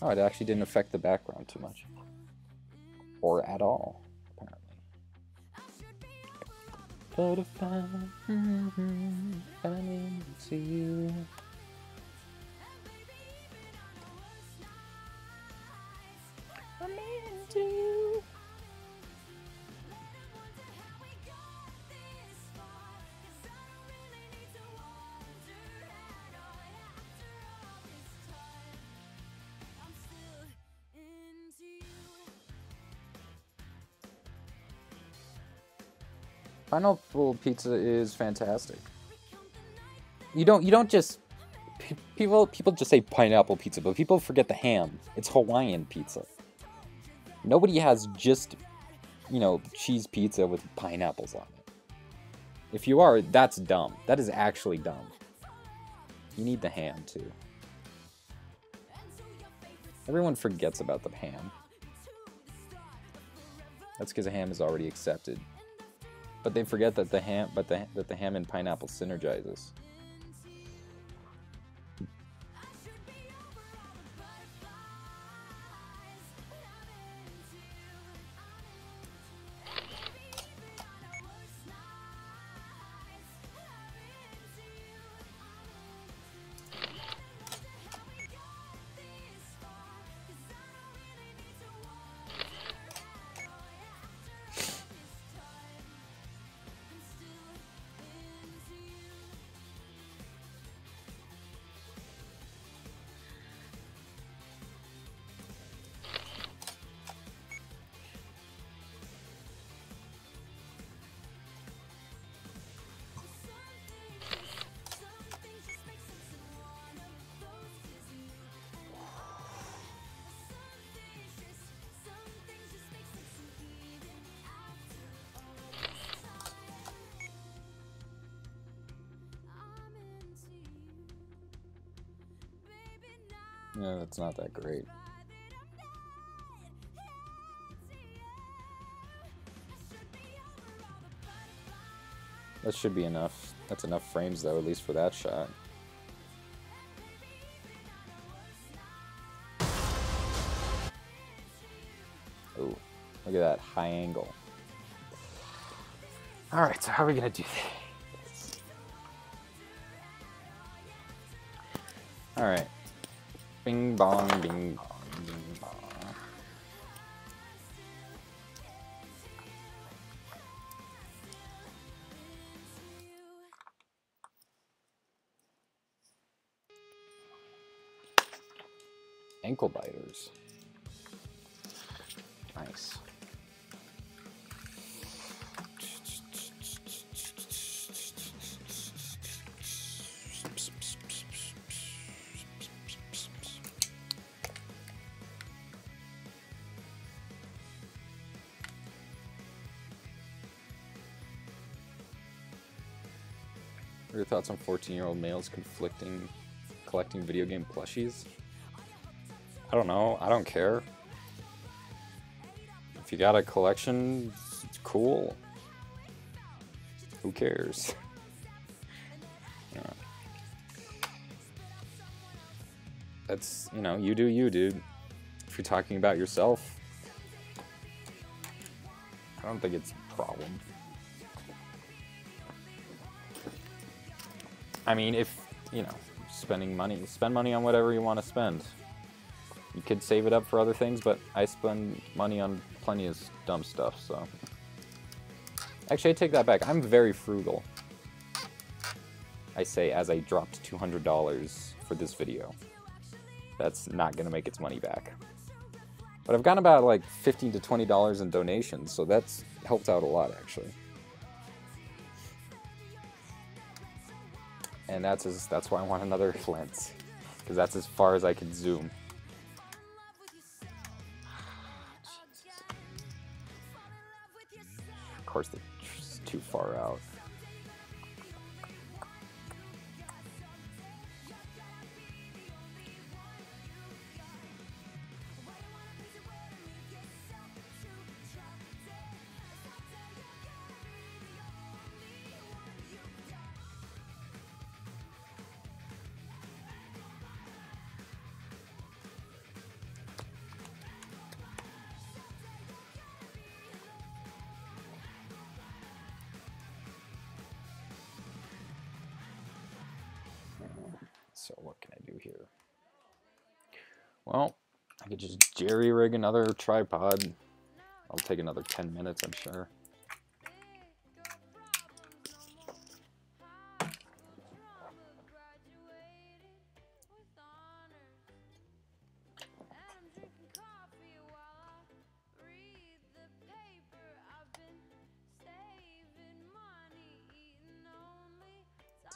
Oh, it actually didn't affect the background too much. Or at all, apparently. But if I'm into you. I'm into you. Pineapple pizza is fantastic. You don't just people just say pineapple pizza, but people forget the ham. It's Hawaiian pizza. Nobody has just, you know, cheese pizza with pineapples on it. If you are, that's dumb. That is actually dumb. You need the ham, too. Everyone forgets about the ham. That's because the ham is already accepted. But they forget that the ham, that the ham and pineapple synergizes. Yeah, that's not that great. That should be enough. That's enough frames, though, at least for that shot. Oh, look at that high angle. Alright, so how are we going to do this? Alright. Bing bong, bing bong, bing bong. Ankle biters. Nice. What are your thoughts on 14-year-old males collecting video game plushies? I don't know. I don't care. If you got a collection, it's cool. Who cares? Yeah. That's, you know, you do you, dude. If you're talking about yourself, I don't think it's a problem. I mean, if, you know, spend money on whatever you want to spend. You could save it up for other things, but I spend money on plenty of dumb stuff, so. Actually, I take that back. I'm very frugal. I say as I dropped $200 for this video. That's not going to make its money back. But I've gotten about like $15 to $20 in donations, so that's helped out a lot, actually. And that's why I want another lens, because that's as far as I can zoom. Of course, it's too far out. So what can I do here? Well, I could just jerry-rig another tripod. I'll take another 10 minutes, I'm sure.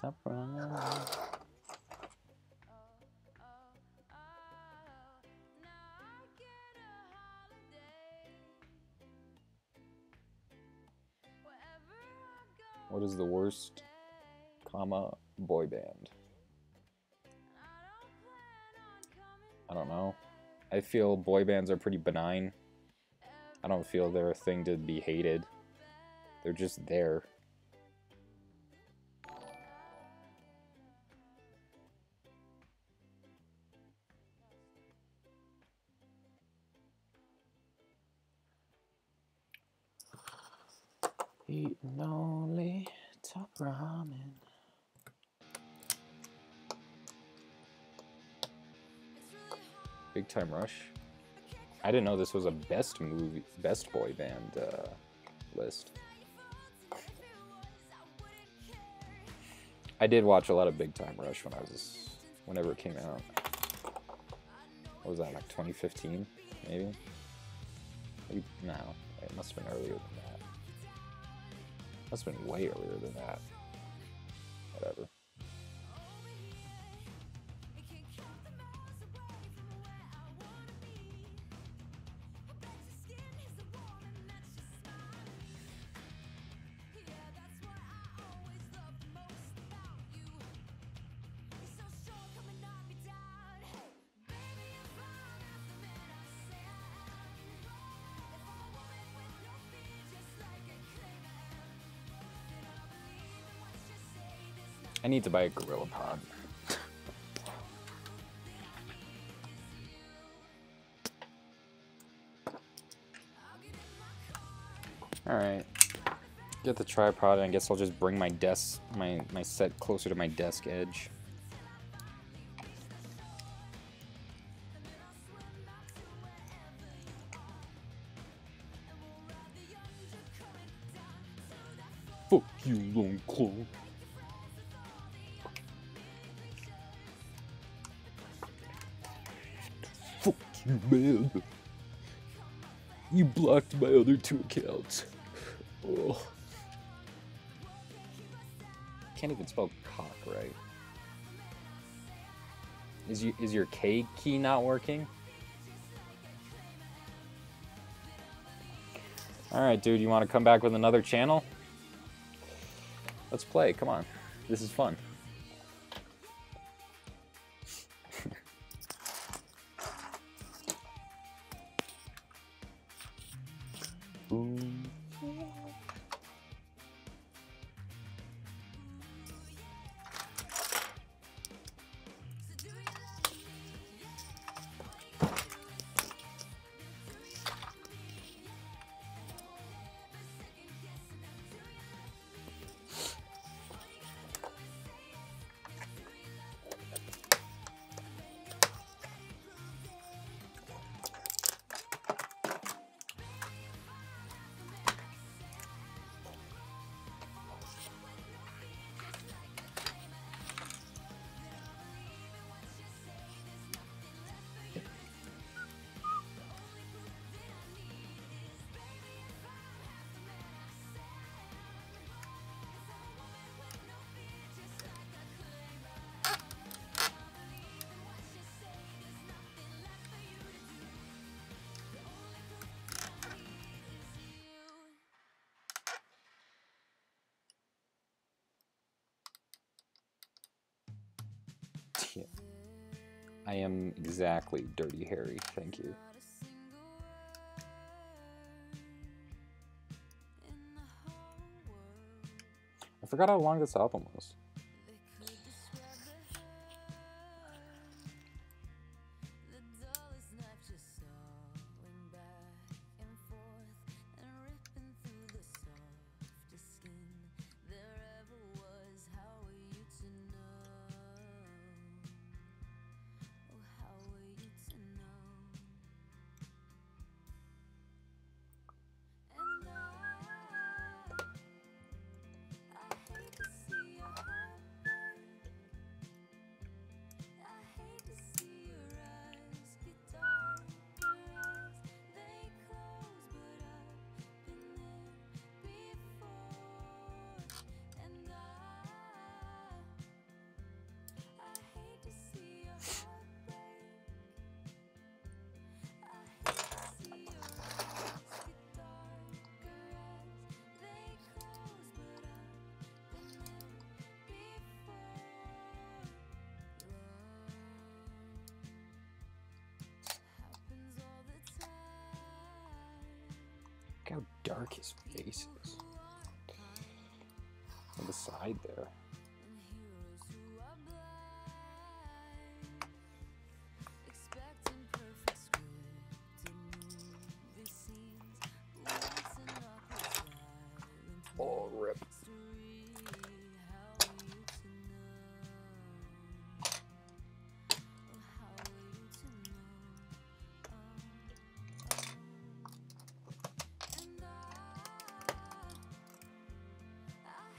Top right. What is the worst, comma, boy band? I don't know. I feel boy bands are pretty benign. I don't feel they're a thing to be hated. They're just there. Eating only top ramen. Big Time Rush. I didn't know this was a best boy band list. I did watch a lot of Big Time Rush whenever it came out. What was that, like 2015, maybe? No, it must have been earlier than that. Must have been way earlier than that. Whatever. I need to buy a Gorilla Pod. Alright. Get the tripod, and I guess I'll just bring my desk, my set closer to my desk edge. Fuck you, Long Claw. Fuck you, man. You blocked my other 2 accounts. Oh. Can't even spell cock right. Is your K key not working? Alright, dude, you want to come back with another channel? Let's play, come on. This is fun. Ooh. I am exactly Dirty Harry, thank you. I forgot how long this album was. Look how dark his face is. On the side there. Oh, rip.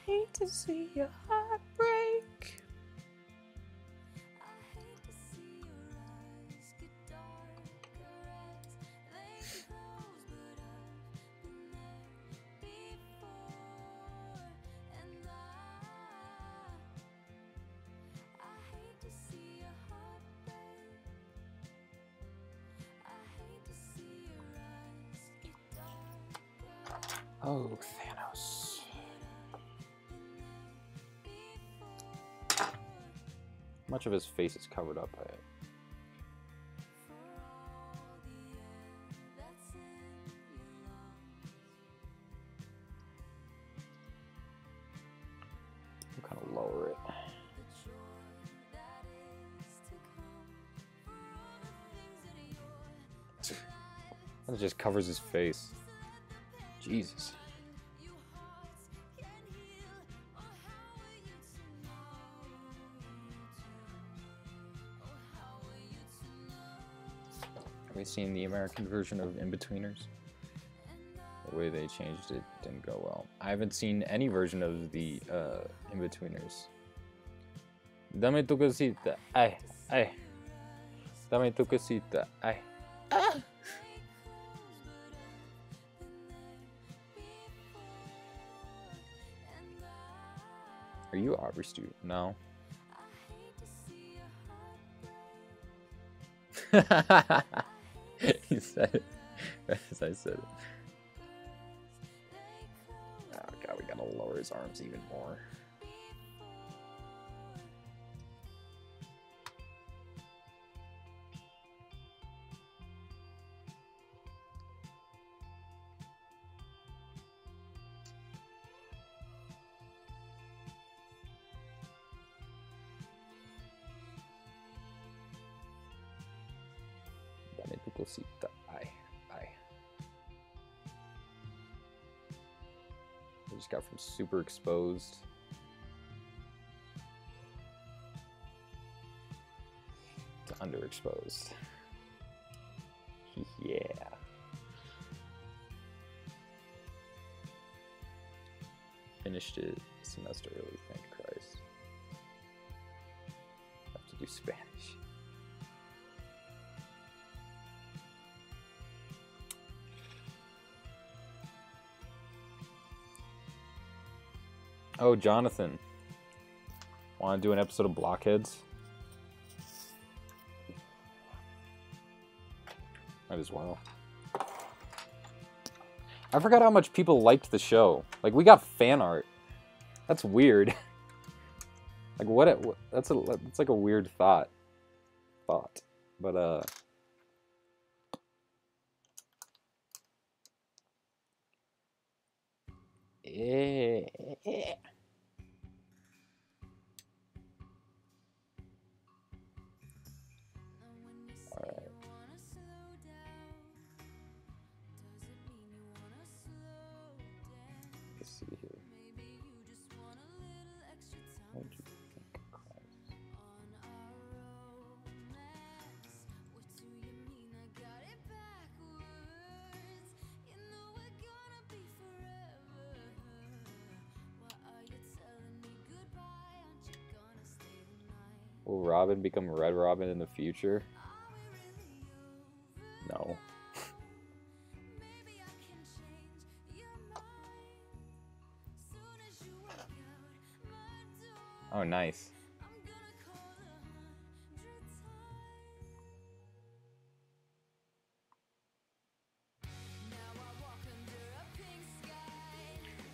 Hate to see your heart break. Oh, Thanos. Much of his face is covered up by it. I'll kind of lower it. It just covers his face. Jesus. Have we seen the American version of In-Betweeners? The way they changed it didn't go well. I haven't seen any version of the In-Betweeners. Dame tu cosita, ay, ay. Dame tu cosita, ay. Ah! Are you Aubrey Stu? No. He said it. As I said it. Oh god, we gotta lower his arms even more. Dame tu cosita. Ay, ay. We just got from super exposed to underexposed. Yeah. Finished it a semester early, thank Christ. Have to do Spanish. Oh, Jonathan. Want to do an episode of Blockheads? Might as well. I forgot how much people liked the show. Like, we got fan art. That's weird. Like, what? That's like a weird thought. But Alright. Let's see here. What do you think, Christ? Will Robin become Red Robin in the future? No. Oh, nice.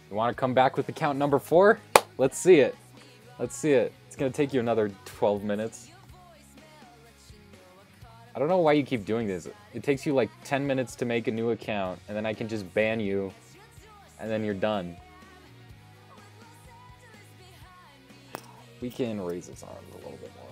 You want to come back with account number 4? Let's see it. Let's see it. It's going to take you another 12 minutes. I don't know why you keep doing this. It takes you like 10 minutes to make a new account, and then I can just ban you, and then you're done. We can raise his arms a little bit more.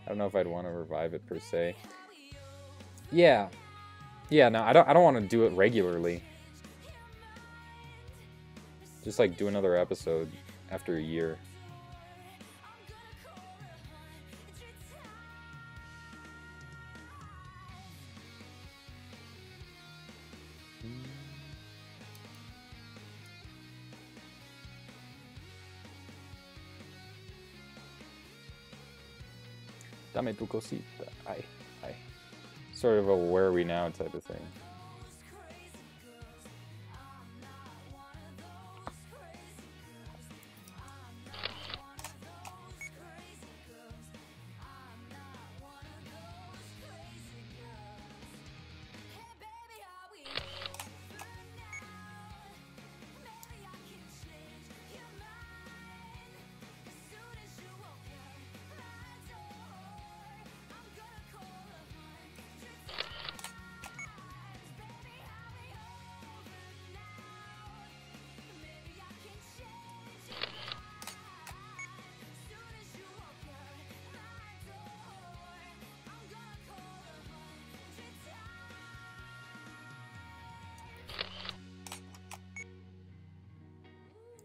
I don't know if I'd want to revive it per se. Yeah. Yeah, no, I don't want to do it regularly. Just like do another episode after a year. Dame tu cosita. Ay, ay. Sort of a where are we now type of thing.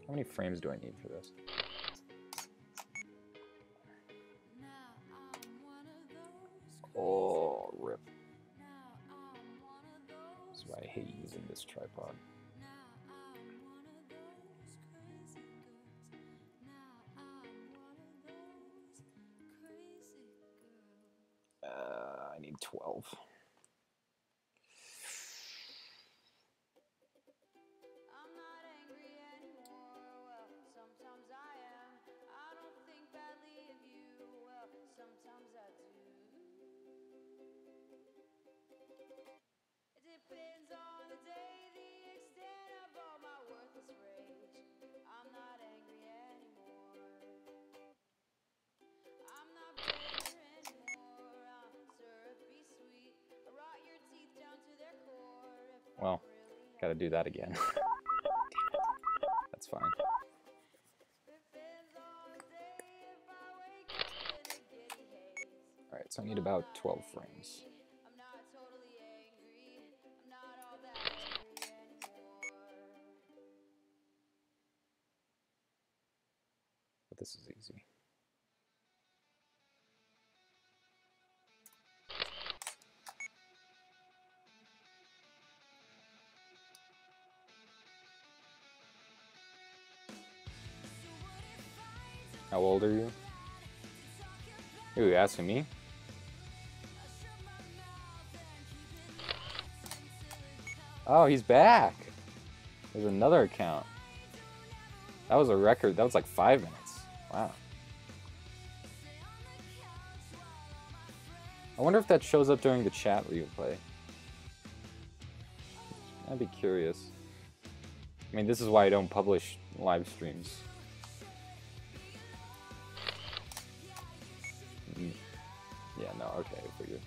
How many frames do I need for this? Oh, rip. That's why I hate using this tripod. I need 12. Well, gotta do that again. That's fine. Alright, so I need about 12 frames. But this is easy. How old are you? Ooh, you asking me? Oh, he's back! There's another account. That was a record. That was like 5 minutes. Wow. I wonder if that shows up during the chat replay. I'd be curious. I mean, this is why I don't publish live streams. Yeah, no, okay, I figured.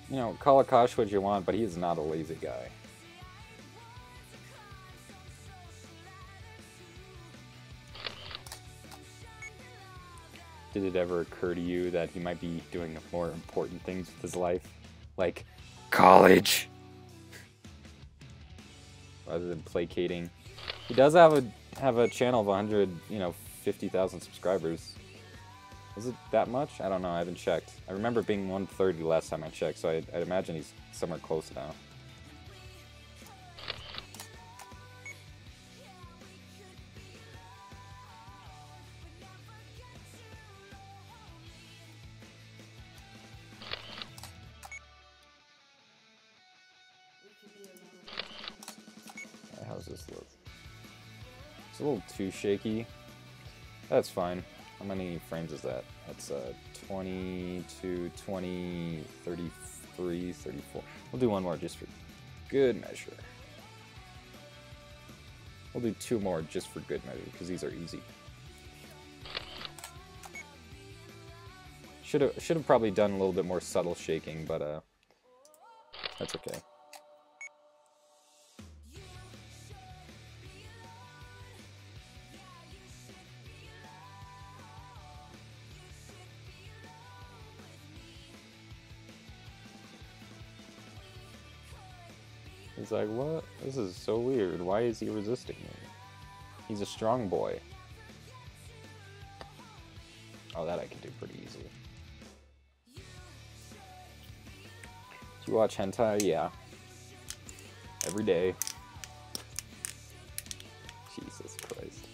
You know, call Akash what you want, but he is not a lazy guy. Did it ever occur to you that he might be doing more important things with his life? Like college? Rather than placating. He does have a channel of 100, you know, 50,000 subscribers. Is it that much? I don't know. I haven't checked. I remember it being 130 last time I checked, so I'd imagine he's somewhere close now. How's this look? It's a little too shaky. That's fine. How many frames is that? That's 20 to 20, 33, 34. We'll do one more just for good measure. We'll do two more just for good measure because these are easy. Should have probably done a little bit more subtle shaking, but that's okay. He's like, what? This is so weird. Why is he resisting me? He's a strong boy. Oh, that I can do pretty easily. Do you watch hentai? Yeah. Every day. Jesus Christ.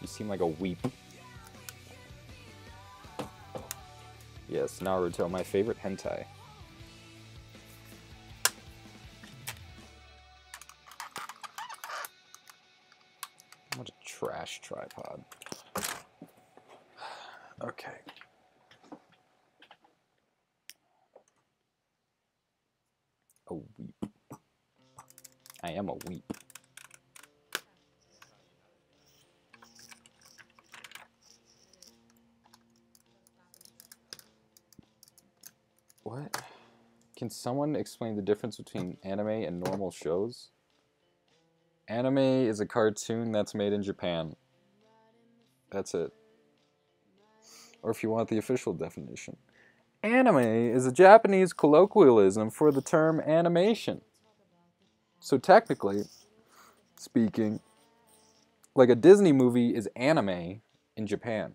You seem like a weep. Yes, Naruto, my favorite hentai. What a trash tripod. Okay. A weep. I am a weep. What? Can someone explain the difference between anime and normal shows? Anime is a cartoon that's made in Japan. That's it. Or if you want the official definition. Anime is a Japanese colloquialism for the term animation. So technically speaking, like a Disney movie is anime in Japan.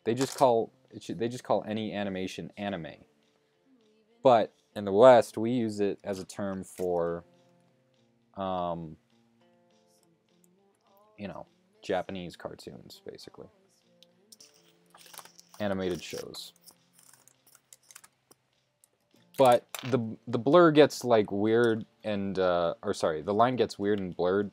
They just call any animation anime. But in the West, we use it as a term for, you know, Japanese cartoons, basically. Animated shows. But the blur gets like weird and, or sorry, the line gets weird and blurred.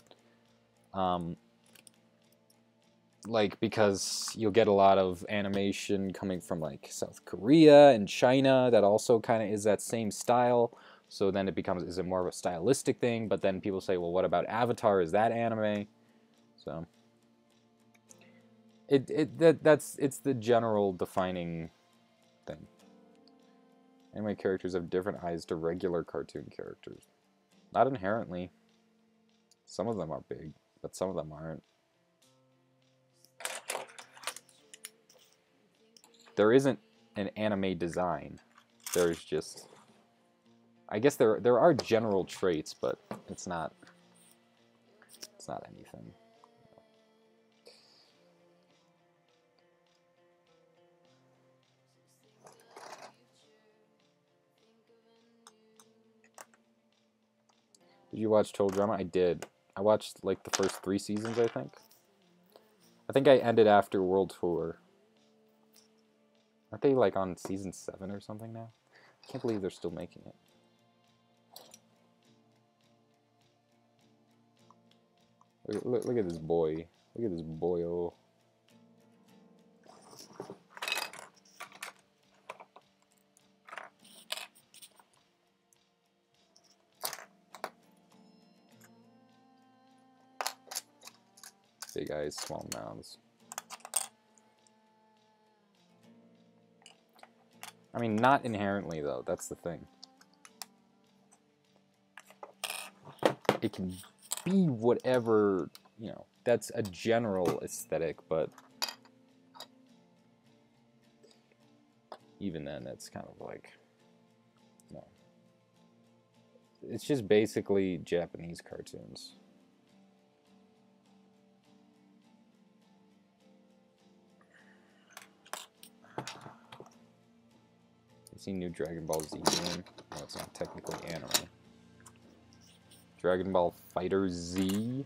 Like, because you'll get a lot of animation coming from like South Korea and China that also kind of is that same style. So then it becomes, is it more of a stylistic thing? But then people say, well, what about Avatar? Is that anime? So it's the general defining thing. Anime characters have different eyes to regular cartoon characters. Not inherently. Some of them are big, but some of them aren't. There isn't an anime design. There's just, I guess there are general traits, but it's not anything. Did you watch Total Drama? I did. I watched like the first 3 seasons, I think. I think I ended after World Tour. Aren't they like on season 7 or something now? I can't believe they're still making it. Look at this boy. Look at this boyo. Big eyes, small mouths. I mean, not inherently, though. That's the thing. It can be whatever, you know, that's a general aesthetic, but even then, that's kind of like, no. It's just basically Japanese cartoons. seen new Dragon Ball Z game? No, it's not technically anime. Dragon Ball Fighter Z?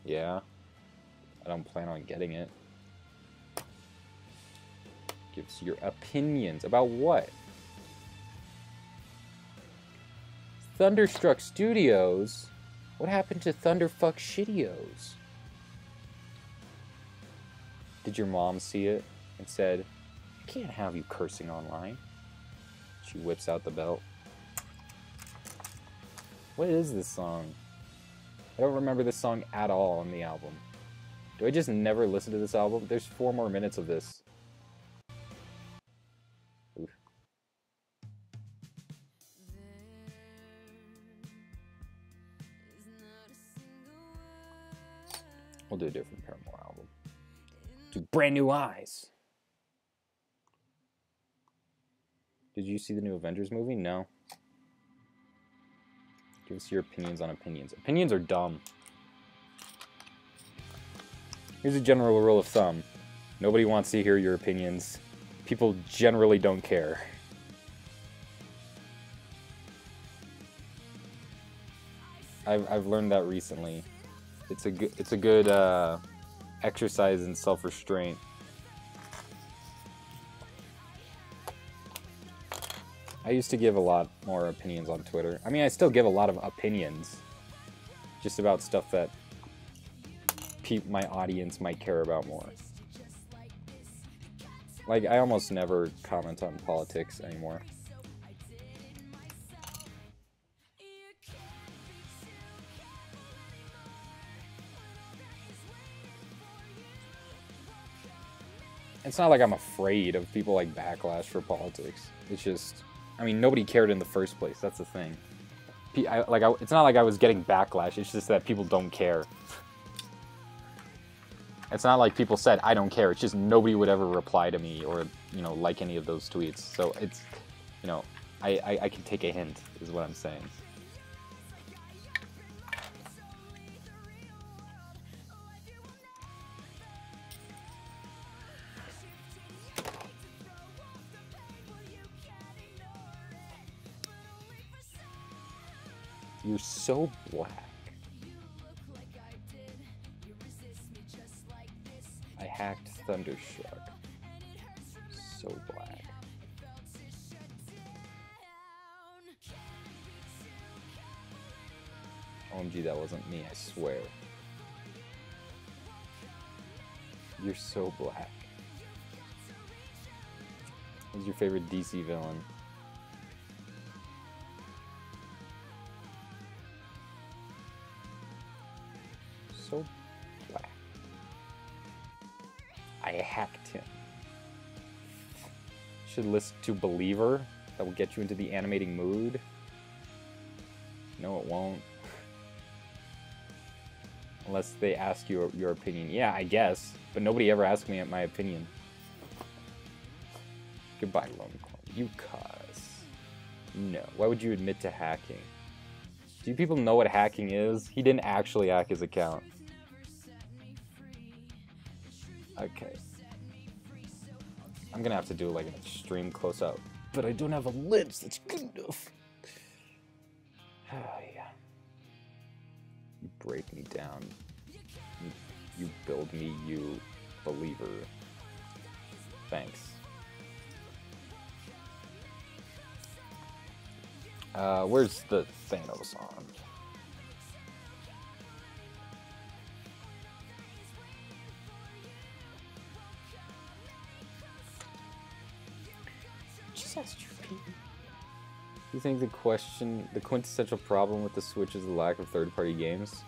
Yeah. I don't plan on getting it. Gives your opinions. About what? Thunderstruck Studios? What happened to Thunderfuck Shittios? Did your mom see it and said, I can't have you cursing online? She whips out the belt. What is this song? I don't remember this song at all on the album. Do I just never listen to this album? There's 4 more minutes of this. Oof. We'll do a different Paramore album. Do Brand New Eyes. Did you see the new Avengers movie? No. Give us your opinions on opinions. Opinions are dumb. Here's a general rule of thumb. Nobody wants to hear your opinions. People generally don't care. I've learned that recently. It's a good exercise in self-restraint. I used to give a lot more opinions on Twitter. I mean, I still give a lot of opinions, just about stuff that my audience might care about more. Like, I almost never comment on politics anymore. It's not like I'm afraid of people like backlash for politics. It's just, I mean, nobody cared in the first place. That's the thing. It's not like I was getting backlash. It's just that people don't care. It's not like people said, I don't care. It's just nobody would ever reply to me or, you know, like any of those tweets. So it's, you know, I can take a hint, is what I'm saying. You're so black. I hacked Thunderstruck. So black. OMG, that wasn't me, I swear. You're so black. Who's your favorite DC villain? So black. I hacked him. Should listen to Believer. That will get you into the animating mood. No, it won't. Unless they ask you your opinion. Yeah, I guess. But nobody ever asked me my opinion. Goodbye, Lone Clone. You cuss. No. Why would you admit to hacking? Do you people know what hacking is? He didn't actually hack his account. Okay. I'm gonna have to do like an extreme close-up. But I don't have a lens that's good enough. Oh, yeah. You break me down. You build me, you believer. Thanks. Where's the Thanos on? Just asked you, Pete. You think the quintessential problem with the Switch is the lack of third-party games?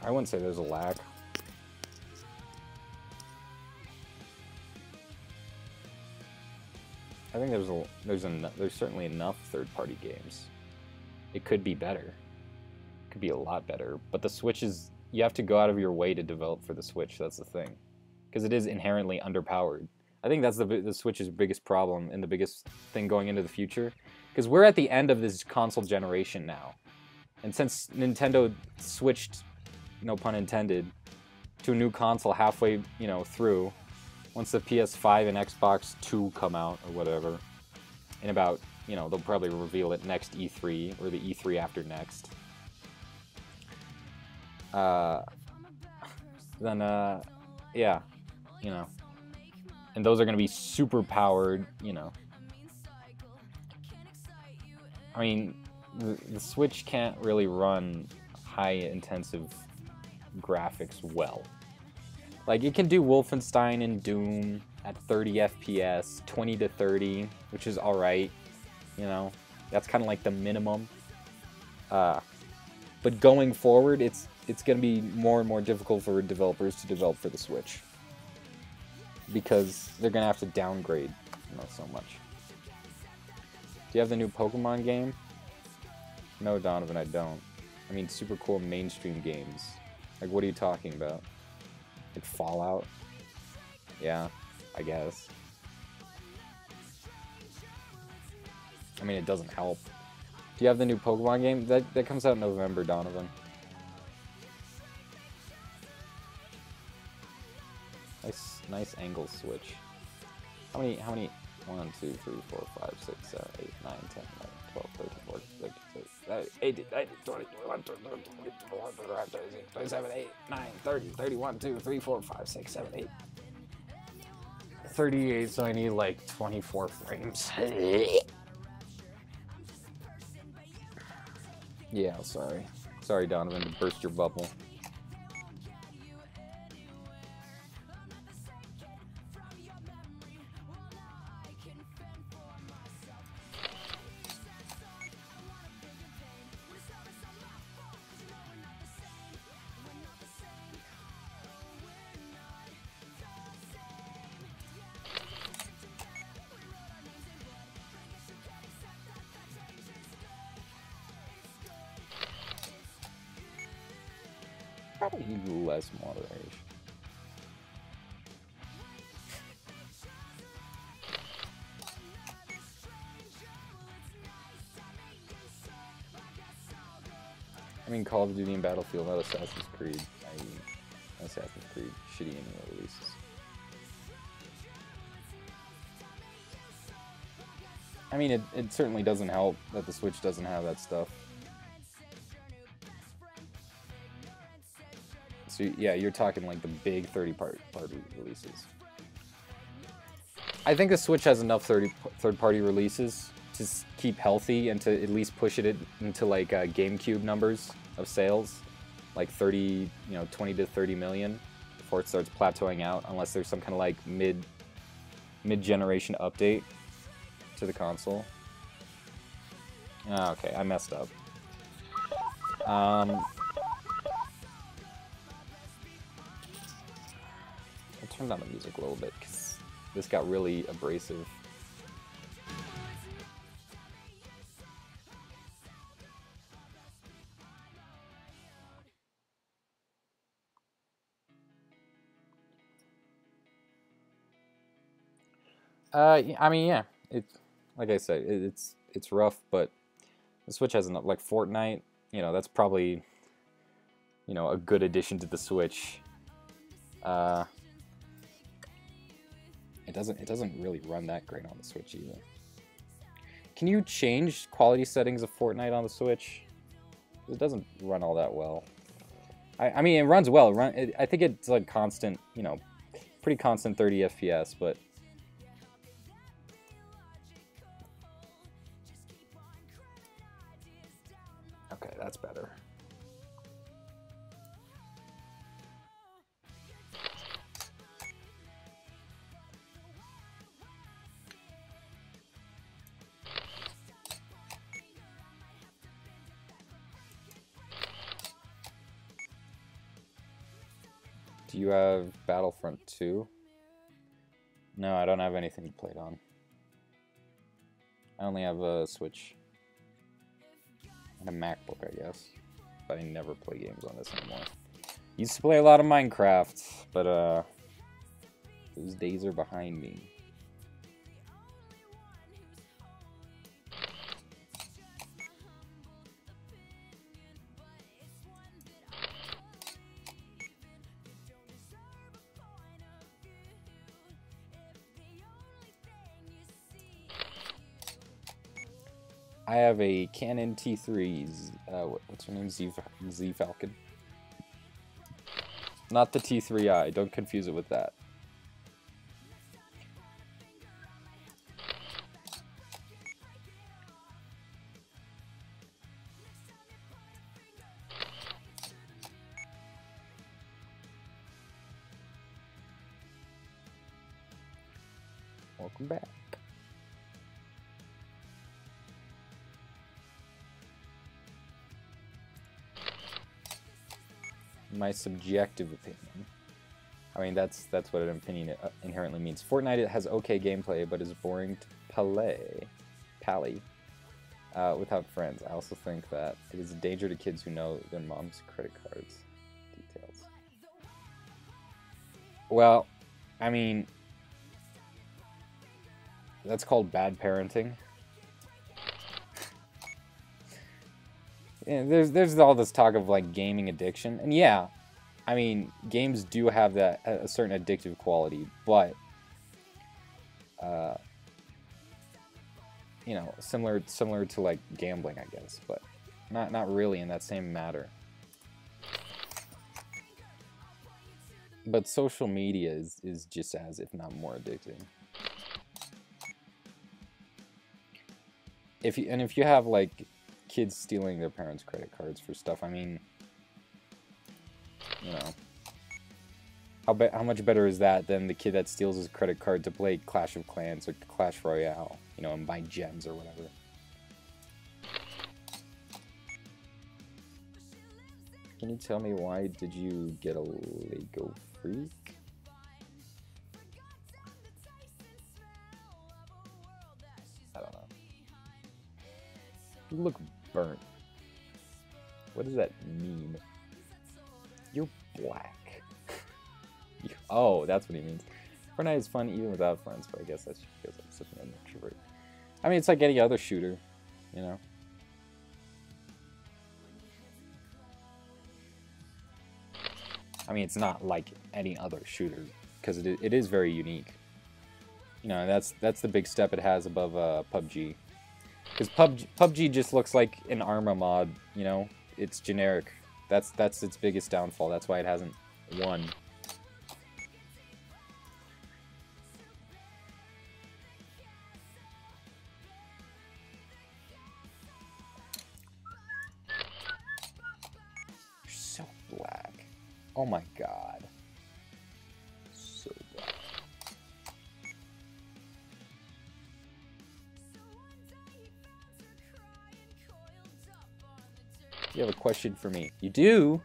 I wouldn't say there's a lack. I think there's certainly enough third-party games. It could be better. It could be a lot better. But the Switch is, you have to go out of your way to develop for the Switch. That's the thing, because it is inherently underpowered. I think that's the Switch's biggest problem and the biggest thing going into the future, because we're at the end of this console generation now, and since Nintendo switched, no pun intended, to a new console halfway, you know, through, once the PS5 and Xbox 2 come out or whatever, in about, you know, they'll probably reveal it next E3 or the E3 after next. Then yeah, you know, and those are going to be super powered, you know. I mean, the Switch can't really run high intensive graphics well. Like, it can do Wolfenstein and Doom at 30 FPS, 20 to 30, which is alright, you know. That's kind of like the minimum. But going forward, it's going to be more and more difficult for developers to develop for the Switch. Because they're going to have to downgrade, you know, so much. Do you have the new Pokemon game? No, Donovan, I don't. I mean, super cool mainstream games. Like, what are you talking about? Like Fallout? Yeah, I guess. I mean, it doesn't help. Do you have the new Pokemon game? That comes out in November, Donovan. Nice angle switch. How many? 1, 2, 3, 4, 5, 6, 7, 8, 9, 10, 11, 12, 13, 14, 15, 16, 18, 19, 20, 21, 22, 23, 27, 8, 9, 30, 31, 2, 3, 4, 5, 6, 7, 8. 38, so I need like 24 frames. Yeah, sorry. Sorry, Donovan, to burst your bubble. Probably need less moderation. I mean, Call of Duty and Battlefield, not Assassin's Creed. Assassin's Creed, shitty annual releases. I mean, it certainly doesn't help that the Switch doesn't have that stuff. So yeah, you're talking like the big third-party releases. I think the Switch has enough third-party releases to keep healthy and to at least push it into like GameCube numbers of sales, like 30, 20 to 30 million before it starts plateauing out, unless there's some kind of like mid-generation update to the console. Okay, I messed up. I'll turn down the music a little bit because this got really abrasive. I mean, yeah, it's like I said, it's rough, but the Switch has enough. Like Fortnite, that's probably, a good addition to the Switch. It doesn't really run that great on the Switch either. Can you change quality settings of Fortnite on the Switch? It doesn't run all that well. I mean, it runs well. I think it's like constant, pretty constant 30 FPS, but okay, that's better. Do you have Battlefront 2? No, I don't have anything to play it on. I only have a Switch. And a MacBook, I guess. But I never play games on this anymore. Used to play a lot of Minecraft, but those days are behind me. I have a Canon T3. What's her name? Z Falcon. Not the T3i. Don't confuse it with that. Welcome back. My subjective opinion. I mean, that's what an opinion inherently means. Fortnite has okay gameplay, but is boring to pally without friends. I also think that it is a danger to kids who know their mom's credit cards details. Well, I mean, that's called bad parenting. Yeah, there's all this talk of like gaming addiction, and yeah, I mean games do have that a certain addictive quality, but you know, similar to like gambling, I guess, but not really in that same matter. But social media is just as, if not more, addicting. If you have like kids stealing their parents' credit cards for stuff, I mean, you know, how much better is that than the kid that steals his credit card to play Clash of Clans or Clash Royale, you know, and buy gems or whatever. Can you tell me why did you get a Lego freak? I don't know. You look burnt. What does that mean? You're black. Oh, that's what he means. Fortnite is fun even without friends, but I guess that's because I'm such an introvert. I mean, it's like any other shooter, you know? I mean, it's not like any other shooter, because it is very unique. You know, and that's the big step it has above PUBG. Because PUBG just looks like an Arma mod, you know? It's generic. That's its biggest downfall. That's why it hasn't won. You're so black. Oh my god. So black. You have a question for me? You do?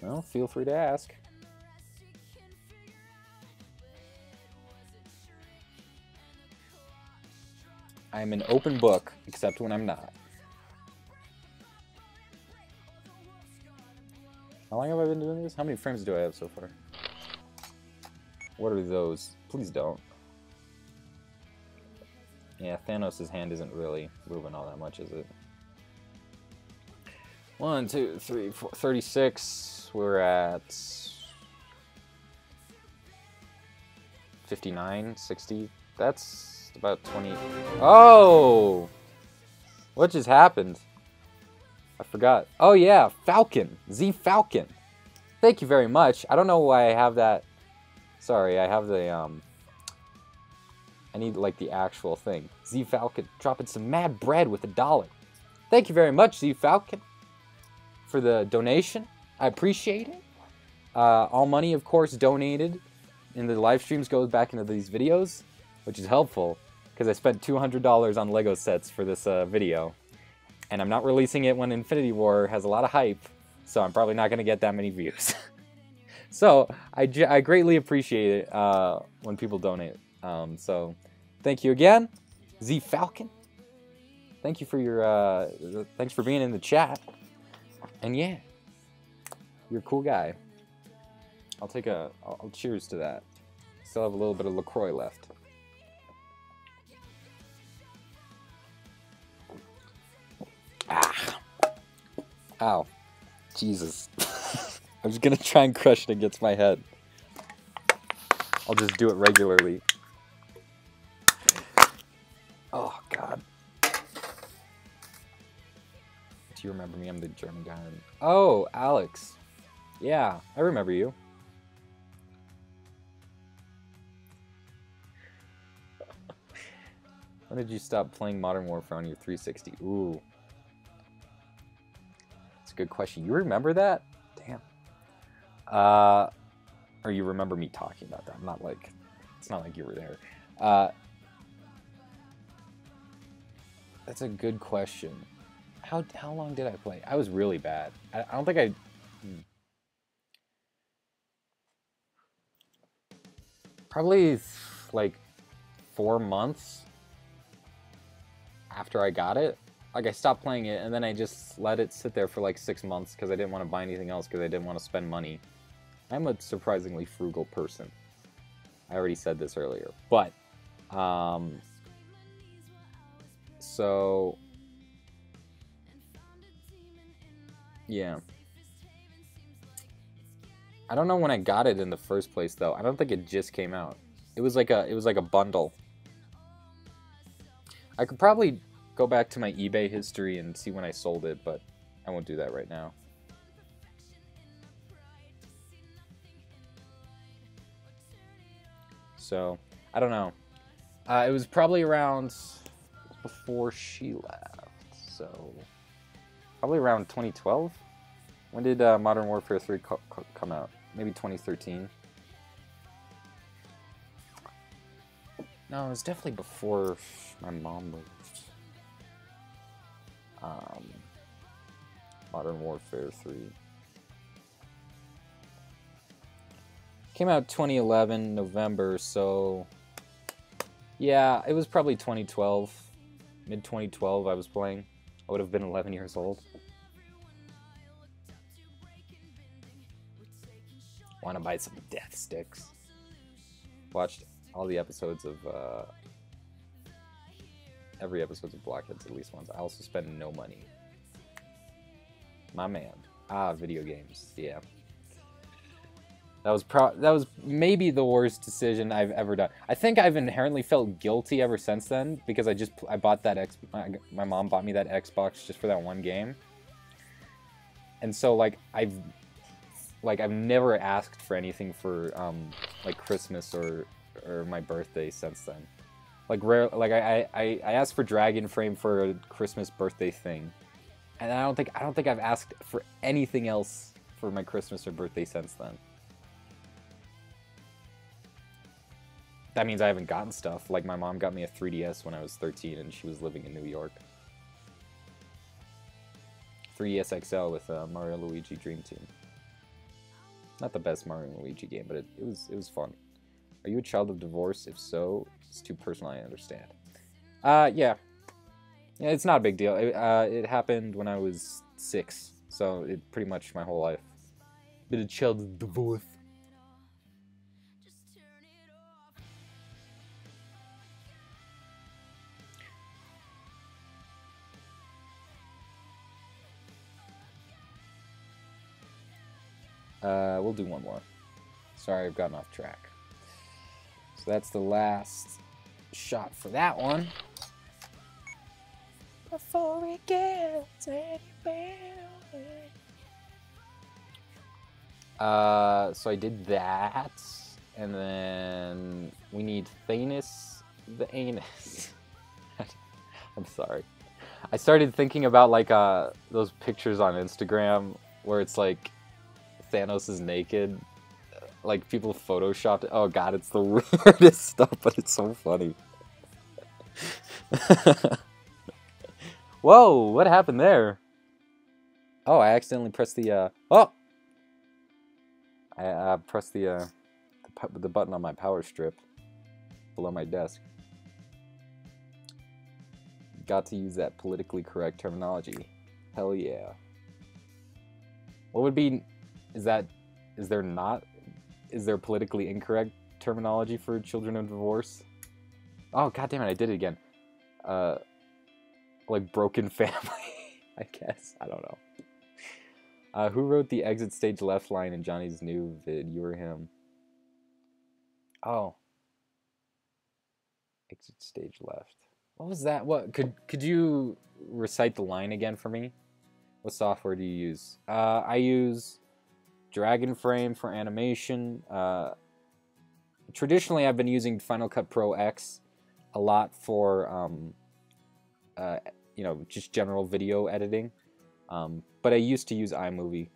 Well, feel free to ask. I'm an open book, except when I'm not. How long have I been doing this? How many frames do I have so far? What are those? Please don't. Yeah, Thanos' hand isn't really moving all that much, is it? 1, 2, 3, 4, 36. We're at 59, 60. That's about 20. Oh! What just happened? I forgot. Oh yeah, Falcon. Z Falcon. Thank you very much. I don't know why I have that. Sorry, I have the I need like the actual thing. Z Falcon dropping some mad bread with $1. Thank you very much, Z Falcon, for the donation. I appreciate it. All money, of course, donated in the live streams goes back into these videos, which is helpful because I spent $200 on Lego sets for this video. And I'm not releasing it when Infinity War has a lot of hype, so I'm probably not going to get that many views. So I greatly appreciate it when people donate. So thank you again, Z Falcon. Thank you for your thanks for being in the chat. And yeah, you're a cool guy. I'll cheers to that. Still have a little bit of LaCroix left. Ah. Ow. Jesus. I was gonna try and crush it against my head. I'll just do it regularly. Oh, God. Do you remember me? I'm the German guy. Oh, Alex. Yeah, I remember you. When did you stop playing Modern Warfare on your 360? Ooh. That's a good question. You remember that? Damn. Or you remember me talking about that. I'm not like... It's not like you were there. That's a good question. How long did I play? I was really bad. I don't think I... Probably, like, 4 months after I got it. Like, I stopped playing it, and then I just let it sit there for, like, 6 months because I didn't want to buy anything else because I didn't want to spend money. I'm a surprisingly frugal person. I already said this earlier. But, so... Yeah. I don't know when I got it in the first place though. I don't think it just came out. It was like a bundle. I could probably go back to my eBay history and see when I sold it, but I won't do that right now. So, I don't know. It was probably around before she left. So, probably around 2012. When did Modern Warfare 3 come out? Maybe 2013. No, it was definitely before my mom moved. Modern Warfare 3. Came out 2011, November, so... Yeah, it was probably 2012. Mid-2012 I was playing. I would have been 11 years old. Want to buy some death sticks. Watched all the episodes of, every episode of Blockheads at least once. I also spend no money. My man. Video games. Yeah. That was maybe the worst decision I've ever done. I think I've inherently felt guilty ever since then because I bought that my mom bought me that Xbox just for that one game. And so like I've never asked for anything for like Christmas or my birthday since then. Like I asked for Dragon Frame for a Christmas birthday thing, and I don't think I've asked for anything else for my Christmas or birthday since then. That means I haven't gotten stuff. Like my mom got me a 3DS when I was 13 and she was living in New York. 3DS XL with Mario Luigi Dream Team. Not the best Mario and Luigi game, but it was fun. Are you a child of divorce? If so, it's too personal, I understand. Yeah. It's not a big deal. It happened when I was 6, so it pretty much my whole life. Been a child of divorce. We'll do one more. Sorry, I've gotten off track. So that's the last shot for that one. Before it gets any better. So I did that, and then we need Thanos the Anus. I'm sorry. I started thinking about like those pictures on Instagram where it's like Thanos is naked, like people photoshopped it. Oh god, it's the weirdest stuff, but it's so funny. Whoa, what happened there? Oh, I accidentally pressed the oh! I pressed the button on my power strip below my desk. Got to use that politically correct terminology. Hell yeah. What would be... Is there politically incorrect terminology for children of divorce? Oh, goddammit, I did it again. Like broken family, I guess. I don't know. Who wrote the exit stage left line in Johnny's new vid? You or him? Oh. Exit stage left. What was that? What? Could you recite the line again for me? What software do you use? I use Dragon Frame for animation. Traditionally, I've been using Final Cut Pro X a lot for, you know, just general video editing. But I used to use iMovie.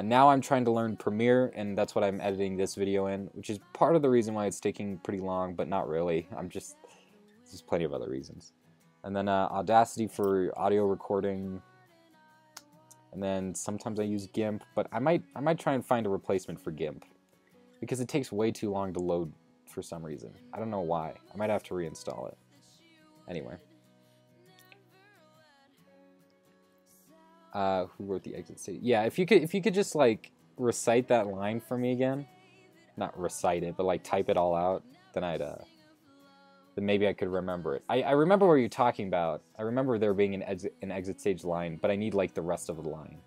Now I'm trying to learn Premiere, and that's what I'm editing this video in, which is part of the reason why it's taking pretty long, but not really. There's plenty of other reasons. And then Audacity for audio recording. And then sometimes I use GIMP, but I might try and find a replacement for GIMP because it takes way too long to load for some reason. I don't know why. I might have to reinstall it. Anyway. Who wrote the exit stage? Yeah, if you could just like recite that line for me again. Not recite it, but like type it all out, then then maybe I could remember it. I remember what you're talking about. I remember there being an exit stage line, but I need like the rest of the line.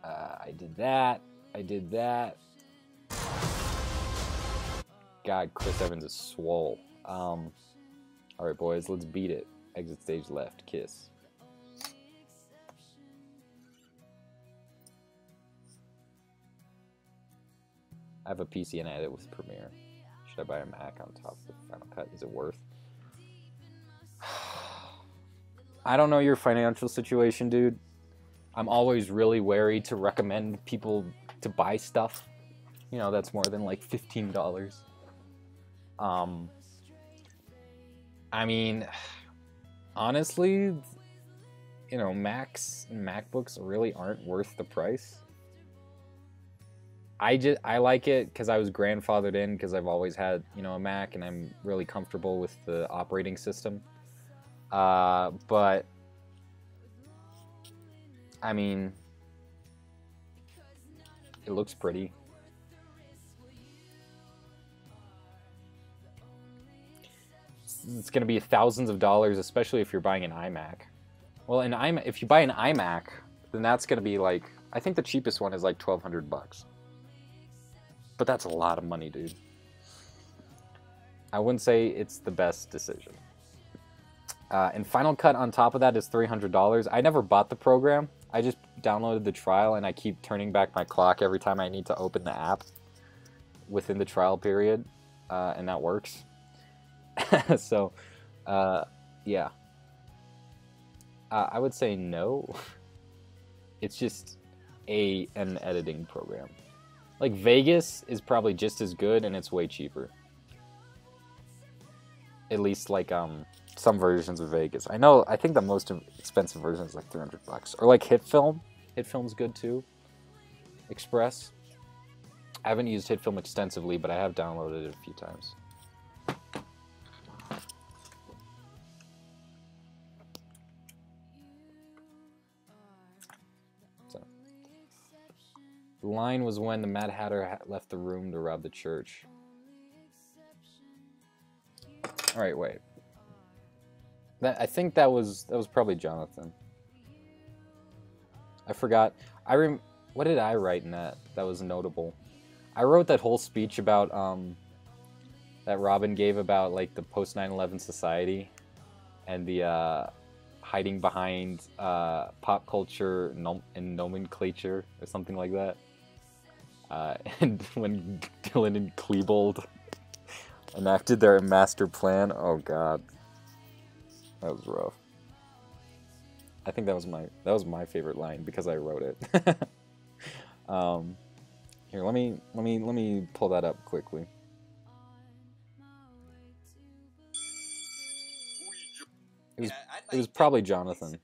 I did that. I did that. God, Chris Evans is swole. Alright, boys, let's beat it. Exit stage left, kiss. I have a PC and I edit with Premiere. Should I buy a Mac on top of Final Cut? Is it worth? I don't know your financial situation, dude. I'm always really wary to recommend people to buy stuff. You know, that's more than like $15. I mean, honestly, you know, Macs and MacBooks really aren't worth the price. I like it because I was grandfathered in because I've always had, you know, a Mac and I'm really comfortable with the operating system. But I mean, it looks pretty. It's going to be thousands of dollars, especially if you're buying an iMac. Well, if you buy an iMac, then that's going to be like, I think the cheapest one is like $1,200. But that's a lot of money, dude. I wouldn't say it's the best decision. And Final Cut on top of that is $300. I never bought the program. I just downloaded the trial, and I keep turning back my clock every time I need to open the app within the trial period, and that works. So, yeah. I would say no. It's just an editing program. Like, Vegas is probably just as good, and it's way cheaper. At least, like, some versions of Vegas. I think the most expensive version is like $300. Or like HitFilm. HitFilm's good too. Express. I haven't used HitFilm extensively, but I have downloaded it a few times. So. The line was when the Mad Hatter left the room to rob the church. Alright, wait. I think that was probably Jonathan. I forgot. What did I write in that was notable? I wrote that whole speech about that Robin gave about like the post 9/11 society and the hiding behind pop culture and nomenclature or something like that. And when Dylan and Klebold enacted their master plan, oh god. That was rough. I think that was my favorite line because I wrote it. Here, let me pull that up quickly. It was probably Jonathan.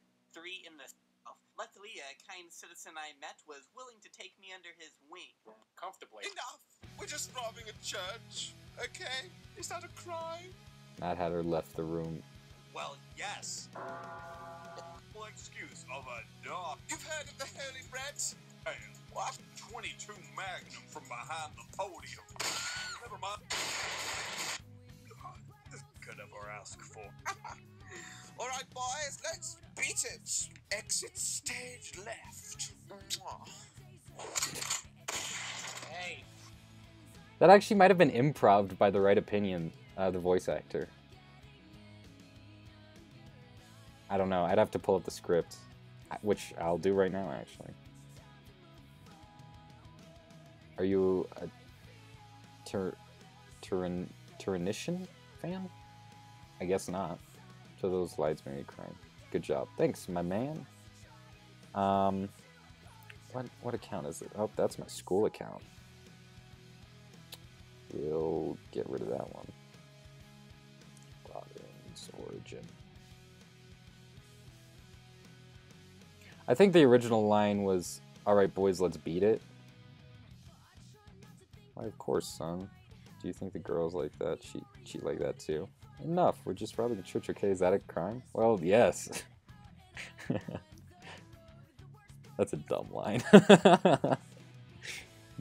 Luckily, a kind citizen I met was willing to take me under his wing. Comfortably. Enough! We're just robbing a church, okay? Is that a crime? Mad Hatter left the room. Well, yes. Well, excuse of a dog. You've heard of the Holy Threads? Hey, what? 22 Magnum from behind the podium. Never mind. Could ever ask for. All right, boys, let's beat it. Exit stage left. Hey. That actually might have been improv by the Right Opinion, the voice actor. I don't know. I'd have to pull up the script, which I'll do right now, actually. Are you a Tyranician fan? I guess not. So those lights made me cry. Good job. Thanks, my man. What account is it? Oh, that's my school account. We'll get rid of that one. Logins, origin. I think the original line was, "Alright boys, let's beat it." Why, of course, son. Do you think the girls like that cheat like that too? Enough, we're just robbing the church, okay? Is that a crime? Well, yes. That's a dumb line.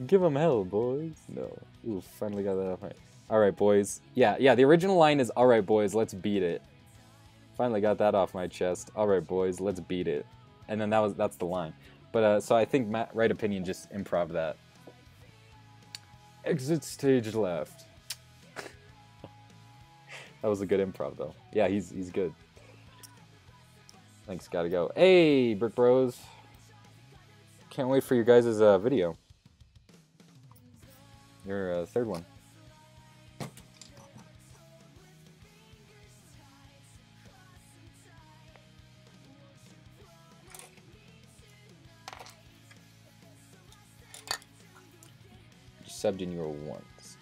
Give them hell, boys. No. Ooh, finally got that off my... Alright, boys. Yeah, the original line is, "Alright, boys, let's beat it." Finally got that off my chest. Alright, boys, let's beat it. And then that's the line. But, so I think Matt, Right Opinion just improv that. Exit stage left. That was a good improv, though. Yeah, he's good. Thanks, gotta go. Hey, Brick Bros. Can't wait for your guys' video. Your third one. You subbed in your once.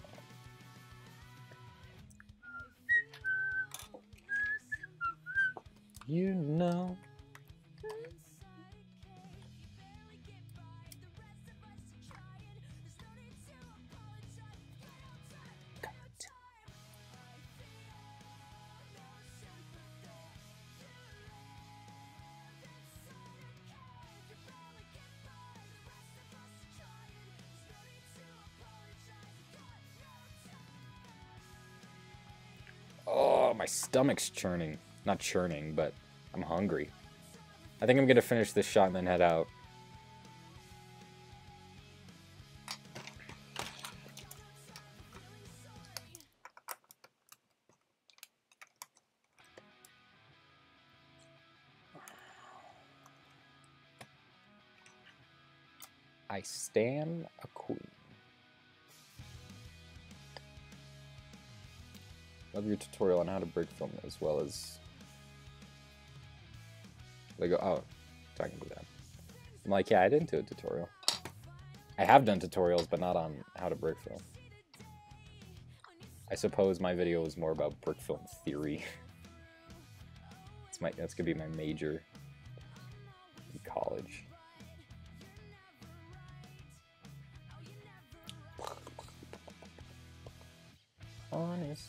You know. Oh, my stomach's churning. Not churning, but I'm hungry. I think I'm gonna finish this shot and then head out. I stan a queen. Love your tutorial on how to break film as well as Lego. Oh, talking about that. I'm like, yeah, I didn't do a tutorial. I have done tutorials, but not on how to break film. I suppose my video was more about brick film theory. That's gonna be my major in college. Honest.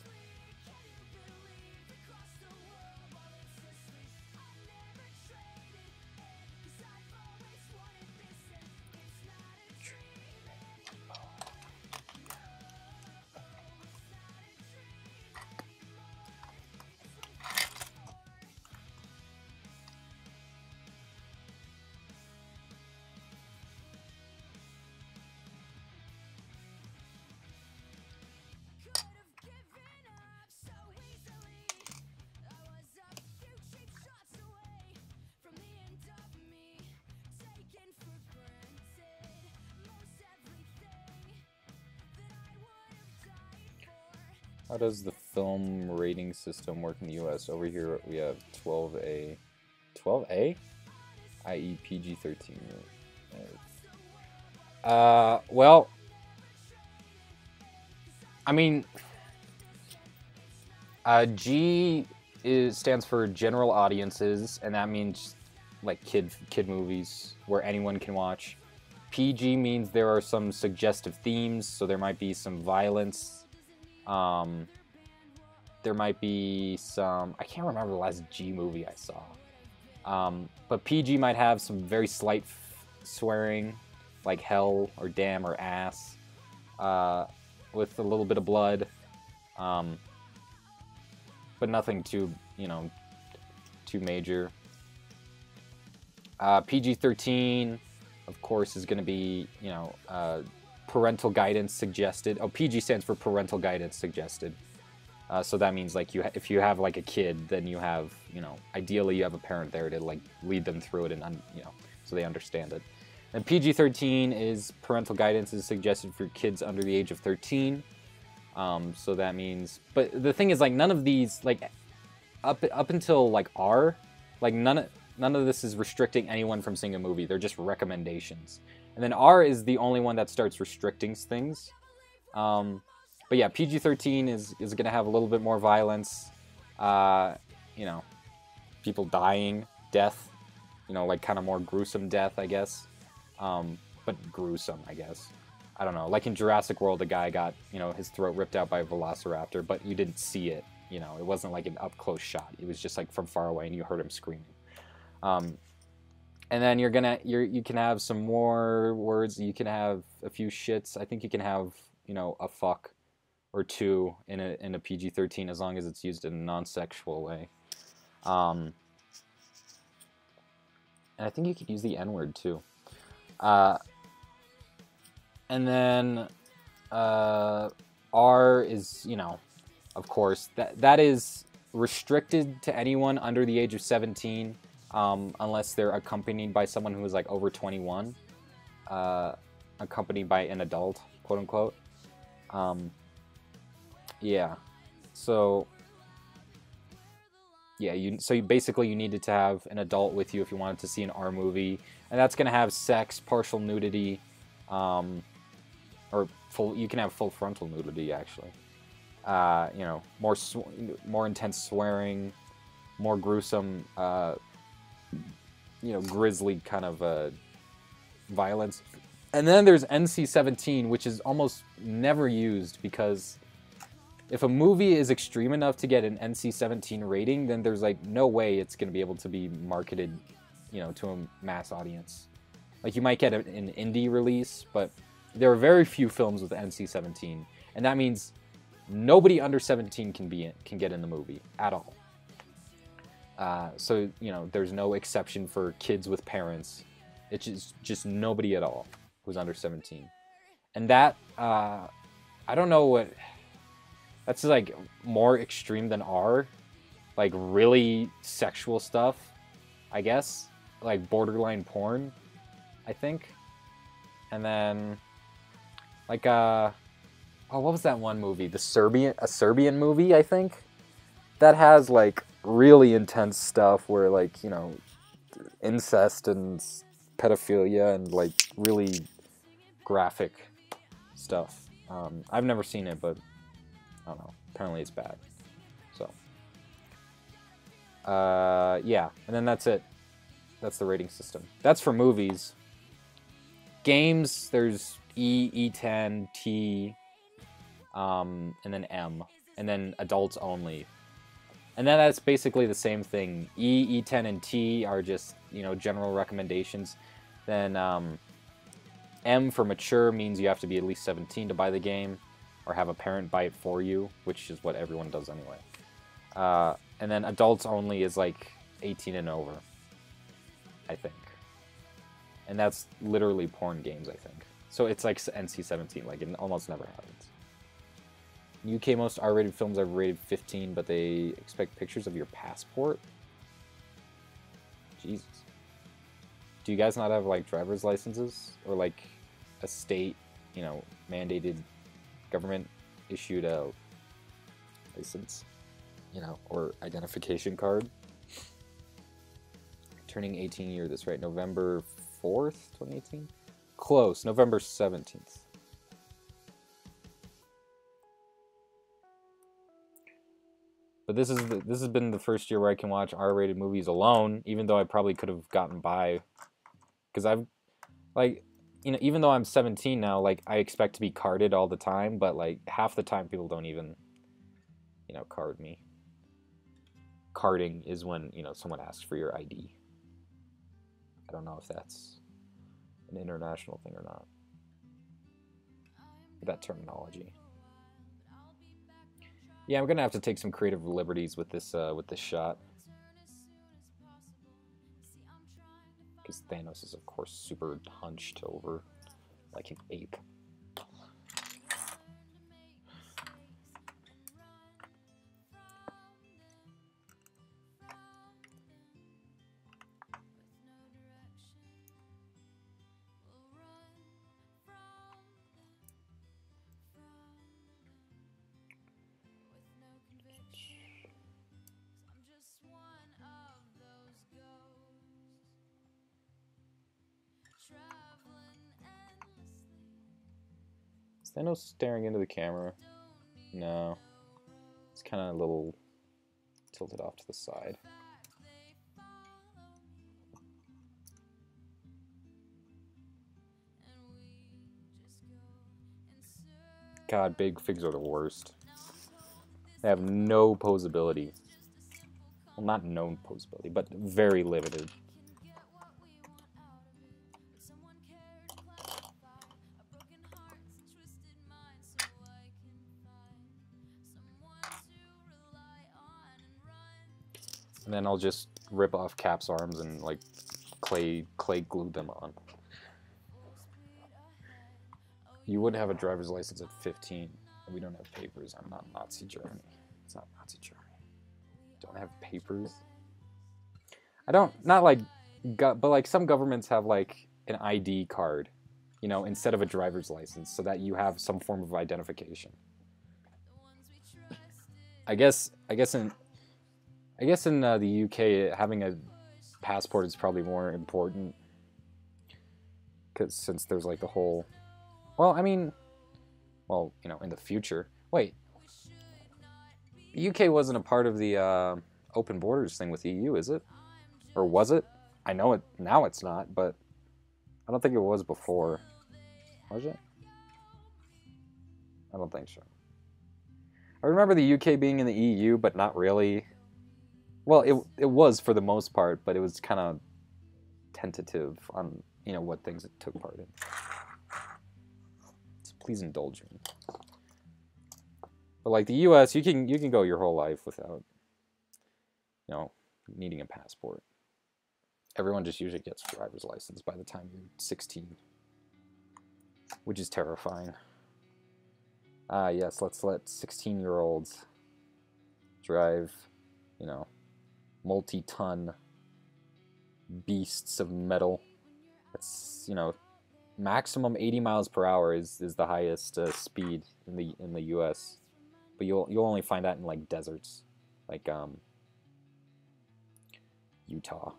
How does the film rating system work in the US? Over here we have 12A. 12A? I.e. PG-13. Well, I mean, G stands for general audiences, and that means like kid movies where anyone can watch. PG means there are some suggestive themes, so there might be some violence. There might be some... I can't remember the last G movie I saw. But PG might have some very slight swearing, like hell or damn or ass, with a little bit of blood. But nothing too, too major. PG-13, of course, is going to be, parental guidance suggested. Oh, PG stands for parental guidance suggested. So that means like if you have like a kid, then you have, you know, ideally you have a parent there to like lead them through it and you know, so they understand it. And PG-13 is parental guidance is suggested for kids under the age of 13. So that means, but the thing is like none of these like up until like R, like none of this is restricting anyone from seeing a movie. They're just recommendations. And then R is the only one that starts restricting things. But yeah, PG-13 is going to have a little bit more violence. You know, people dying, death. You know, like kind of more gruesome death, I guess. But gruesome, I guess. I don't know. Like in Jurassic World, the guy got, you know, his throat ripped out by a velociraptor, but you didn't see it. You know, it wasn't like an up-close shot. It was just like from far away, and you heard him screaming. And then you can have some more words. You can have a few shits. I think you can have, you know, a fuck or two in a PG-13 as long as it's used in a non-sexual way. And I think you could use the N-word too. And then R is, you know, of course, that is restricted to anyone under the age of 17, unless they're accompanied by someone who is like over 21, accompanied by an adult, quote unquote. Yeah, so yeah, so basically you needed to have an adult with you if you wanted to see an R movie, and that's gonna have sex, partial nudity, or full. You can have full frontal nudity actually. You know, more intense swearing, more gruesome, you know, grisly kind of violence. And then there's NC-17, which is almost never used because if a movie is extreme enough to get an NC-17 rating, then there's like no way it's going to be able to be marketed, you know, to a mass audience. Like you might get an indie release, but there are very few films with NC-17, and that means nobody under 17 can get in the movie at all. So you know, there's no exception for kids with parents. It's just nobody at all who's under 17, and that I don't know what. That's like more extreme than R, like really sexual stuff, I guess, like borderline porn, I think. And then like oh, what was that one movie? A Serbian movie, I think, that has like really intense stuff where like, you know, incest and pedophilia and like really graphic stuff. I've never seen it, but I don't know. Apparently it's bad. So, yeah. And then that's it. That's the rating system. That's for movies. Games, there's E, E10, T, and then M. And then adults only. And then that's basically the same thing. E, E10, and T are just, you know, general recommendations. Then M for mature means you have to be at least 17 to buy the game, or have a parent buy it for you, which is what everyone does anyway. And then adults only is like 18 and over, I think. And that's literally porn games, I think. So it's like NC-17, like it almost never happens. UK most R-rated films are rated 15, but they expect pictures of your passport? Jesus. Do you guys not have like driver's licenses? Or like a state, you know, mandated government issued a license, you know, or identification card? Turning 18 year this right, November 4th, 2018? Close, November 17th. But this has been the first year where I can watch R-rated movies alone, even though I probably could have gotten by, because I've, like, you know, even though I'm 17 now, like, I expect to be carded all the time, but, like, half the time people don't even, you know, card me. Carding is when, you know, someone asks for your ID. I don't know if that's an international thing or not, that terminology. Yeah, I'm gonna have to take some creative liberties with this shot, because Thanos is of course super hunched over like an ape. Thanos staring into the camera? No. It's kind of a little tilted off to the side. God, big figs are the worst. They have no posability. Well, not known posability, but very limited. And then I'll just rip off Cap's arms and like clay glue them on. You would have a driver's license at 15. We don't have papers. I'm not Nazi Germany. It's not Nazi Germany. Don't have papers. I don't, not like, but like some governments have like an ID card, you know, instead of a driver's license, so that you have some form of identification. I guess in the UK, having a passport is probably more important, because since there's like the whole, well, I mean, well, you know, in the future. Wait, the UK wasn't a part of the open borders thing with the EU, is it? Or was it? I know it now. It's not, but I don't think it was before. Was it? I don't think so. I remember the UK being in the EU, but not really. Well, it was for the most part, but it was kind of tentative on, you know, what things it took part in. So please indulge me. But like the US, you can go your whole life without, you know, needing a passport. Everyone just usually gets a driver's license by the time you're 16, which is terrifying. Ah, yes, let's let 16-year-olds drive, you know, multi-ton beasts of metal. That's, you know, maximum 80 miles per hour is the highest speed in the U.S. But you'll only find that in like deserts, like Utah.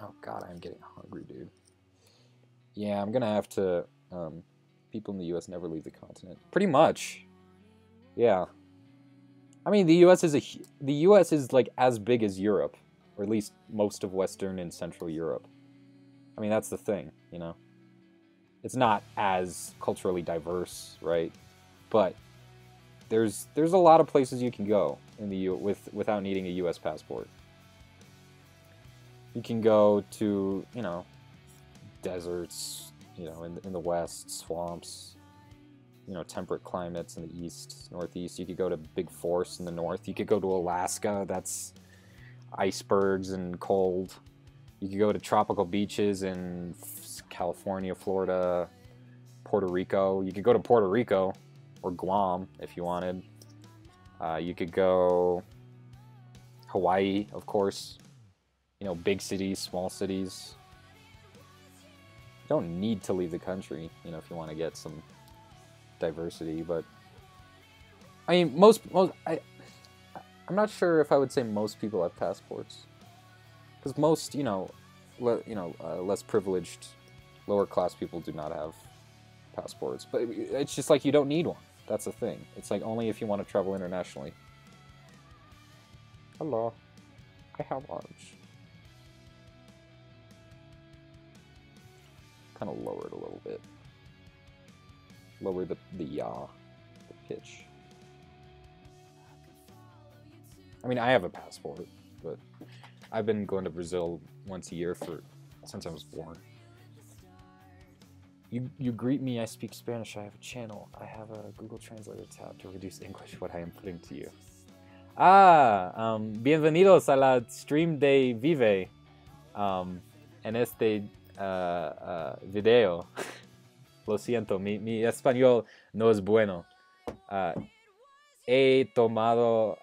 Oh God, I'm getting hungry, dude. Yeah, I'm gonna have to. People in the U.S. never leave the continent. Pretty much. Yeah. I mean, the U.S. is like as big as Europe, or at least most of Western and Central Europe. I mean, that's the thing, you know. It's not as culturally diverse, right? But there's a lot of places you can go in the without needing a U.S. passport. You can go to, you know, deserts, you know, in the west, swamps, you know, temperate climates in the east, northeast. You could go to big forests in the north. You could go to Alaska, that's icebergs and cold. You could go to tropical beaches in California, Florida, Puerto Rico. You could go to Puerto Rico or Guam if you wanted. You could go Hawaii, of course. You know, big cities, small cities. You don't need to leave the country, you know, if you want to get some diversity, but I mean, I'm not sure if I would say most people have passports, because most, you know, less privileged, lower class people do not have passports. But it's just like you don't need one. That's the thing. It's like only if you want to travel internationally. Hello, I have lunch. Kind of lower it a little bit. Lower the pitch. I mean, I have a passport, but I've been going to Brazil once a year since I was born. You greet me, I speak Spanish, I have a channel. I have a Google Translator tab to reduce English what I am putting to you. Bienvenidos a la stream de Vive. En este video. Lo siento, mi español no es bueno. He tomado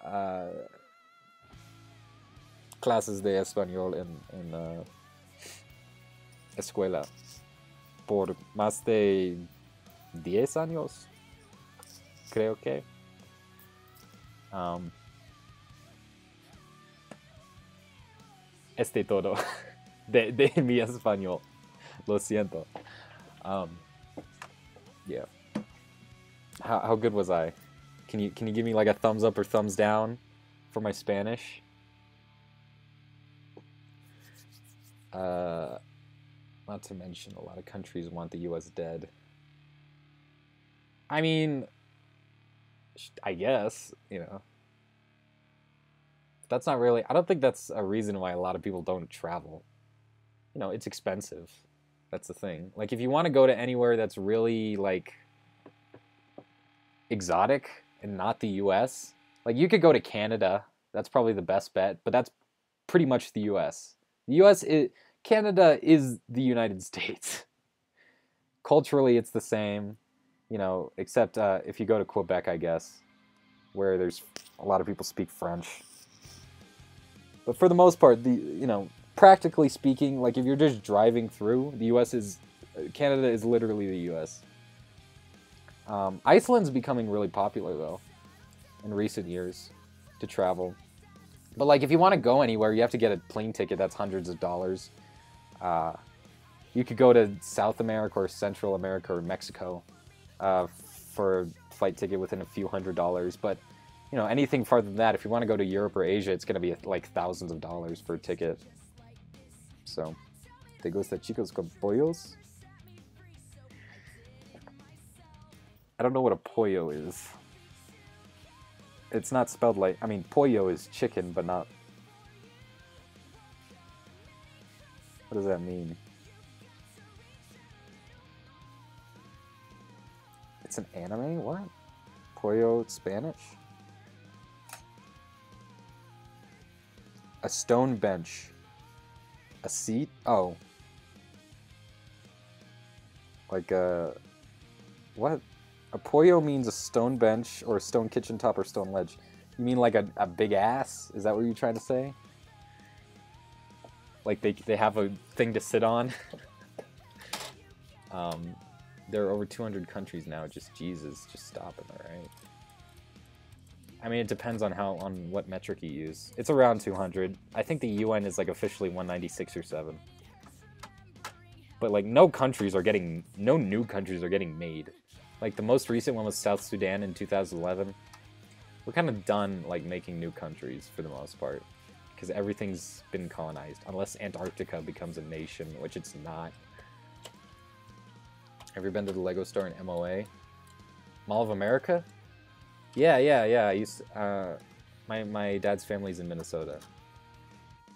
clases de español en escuela por más de 10 años, creo que. Todo. de mi español. Lo siento. Yeah. How good was I? Can you give me like a thumbs up or thumbs down for my Spanish? Not to mention a lot of countries want the US dead. I mean, I guess, you know. That's not really, I don't think that's a reason why a lot of people don't travel. You know, it's expensive. That's the thing. Like, if you want to go to anywhere that's really, like, exotic and not the US, like, you could go to Canada. That's probably the best bet, but that's pretty much the US. The US is, Canada is the United States. Culturally, it's the same, you know, except if you go to Quebec, I guess, where there's a lot of people speak French. But for the most part, you know, practically speaking, like if you're just driving through, Canada is literally the US. Iceland's becoming really popular though, in recent years, to travel. But like if you want to go anywhere, you have to get a plane ticket that's hundreds of dollars. You could go to South America or Central America or Mexico for a flight ticket within a few $100s. But you know, anything farther than that, if you want to go to Europe or Asia, it's going to be like thousands of dollars for a ticket. So, ¿te gusta chicos con pollos? I don't know what a pollo is. It's not spelled like, I mean, pollo is chicken, but not... What does that mean? It's an anime? What? Pollo Spanish? A stone bench. A seat? Oh. Like a... What? A pollo means a stone bench or a stone kitchen top or stone ledge. You mean like a big ass? Is that what you're trying to say? Like they have a thing to sit on? There are over 200 countries now. Just Jesus, just stop it, alright? I mean, it depends on what metric you use. It's around 200. I think the UN is like officially 196 or 7. But like no new countries are getting made. Like the most recent one was South Sudan in 2011. We're kind of done like making new countries for the most part, because everything's been colonized, unless Antarctica becomes a nation, which it's not. Have you been to the Lego store in MOA? Mall of America? Yeah. I used my dad's family's in Minnesota,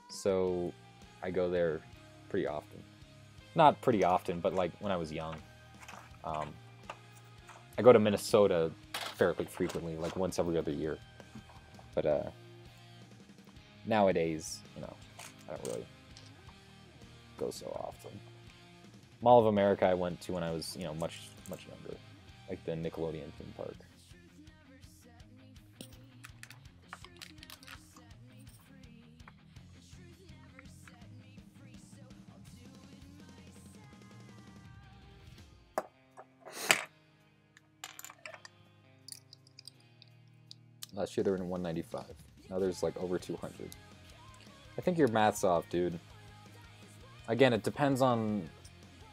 so I go there pretty often. Not pretty often, but like when I was young. I go to Minnesota fairly frequently, like once every other year. But nowadays, you know, I don't really go so often. Mall of America I went to when I was, you know, much younger, like the Nickelodeon theme park. Last year they were in 195. Now there's like over 200. I think your math's off, dude. Again, it depends on...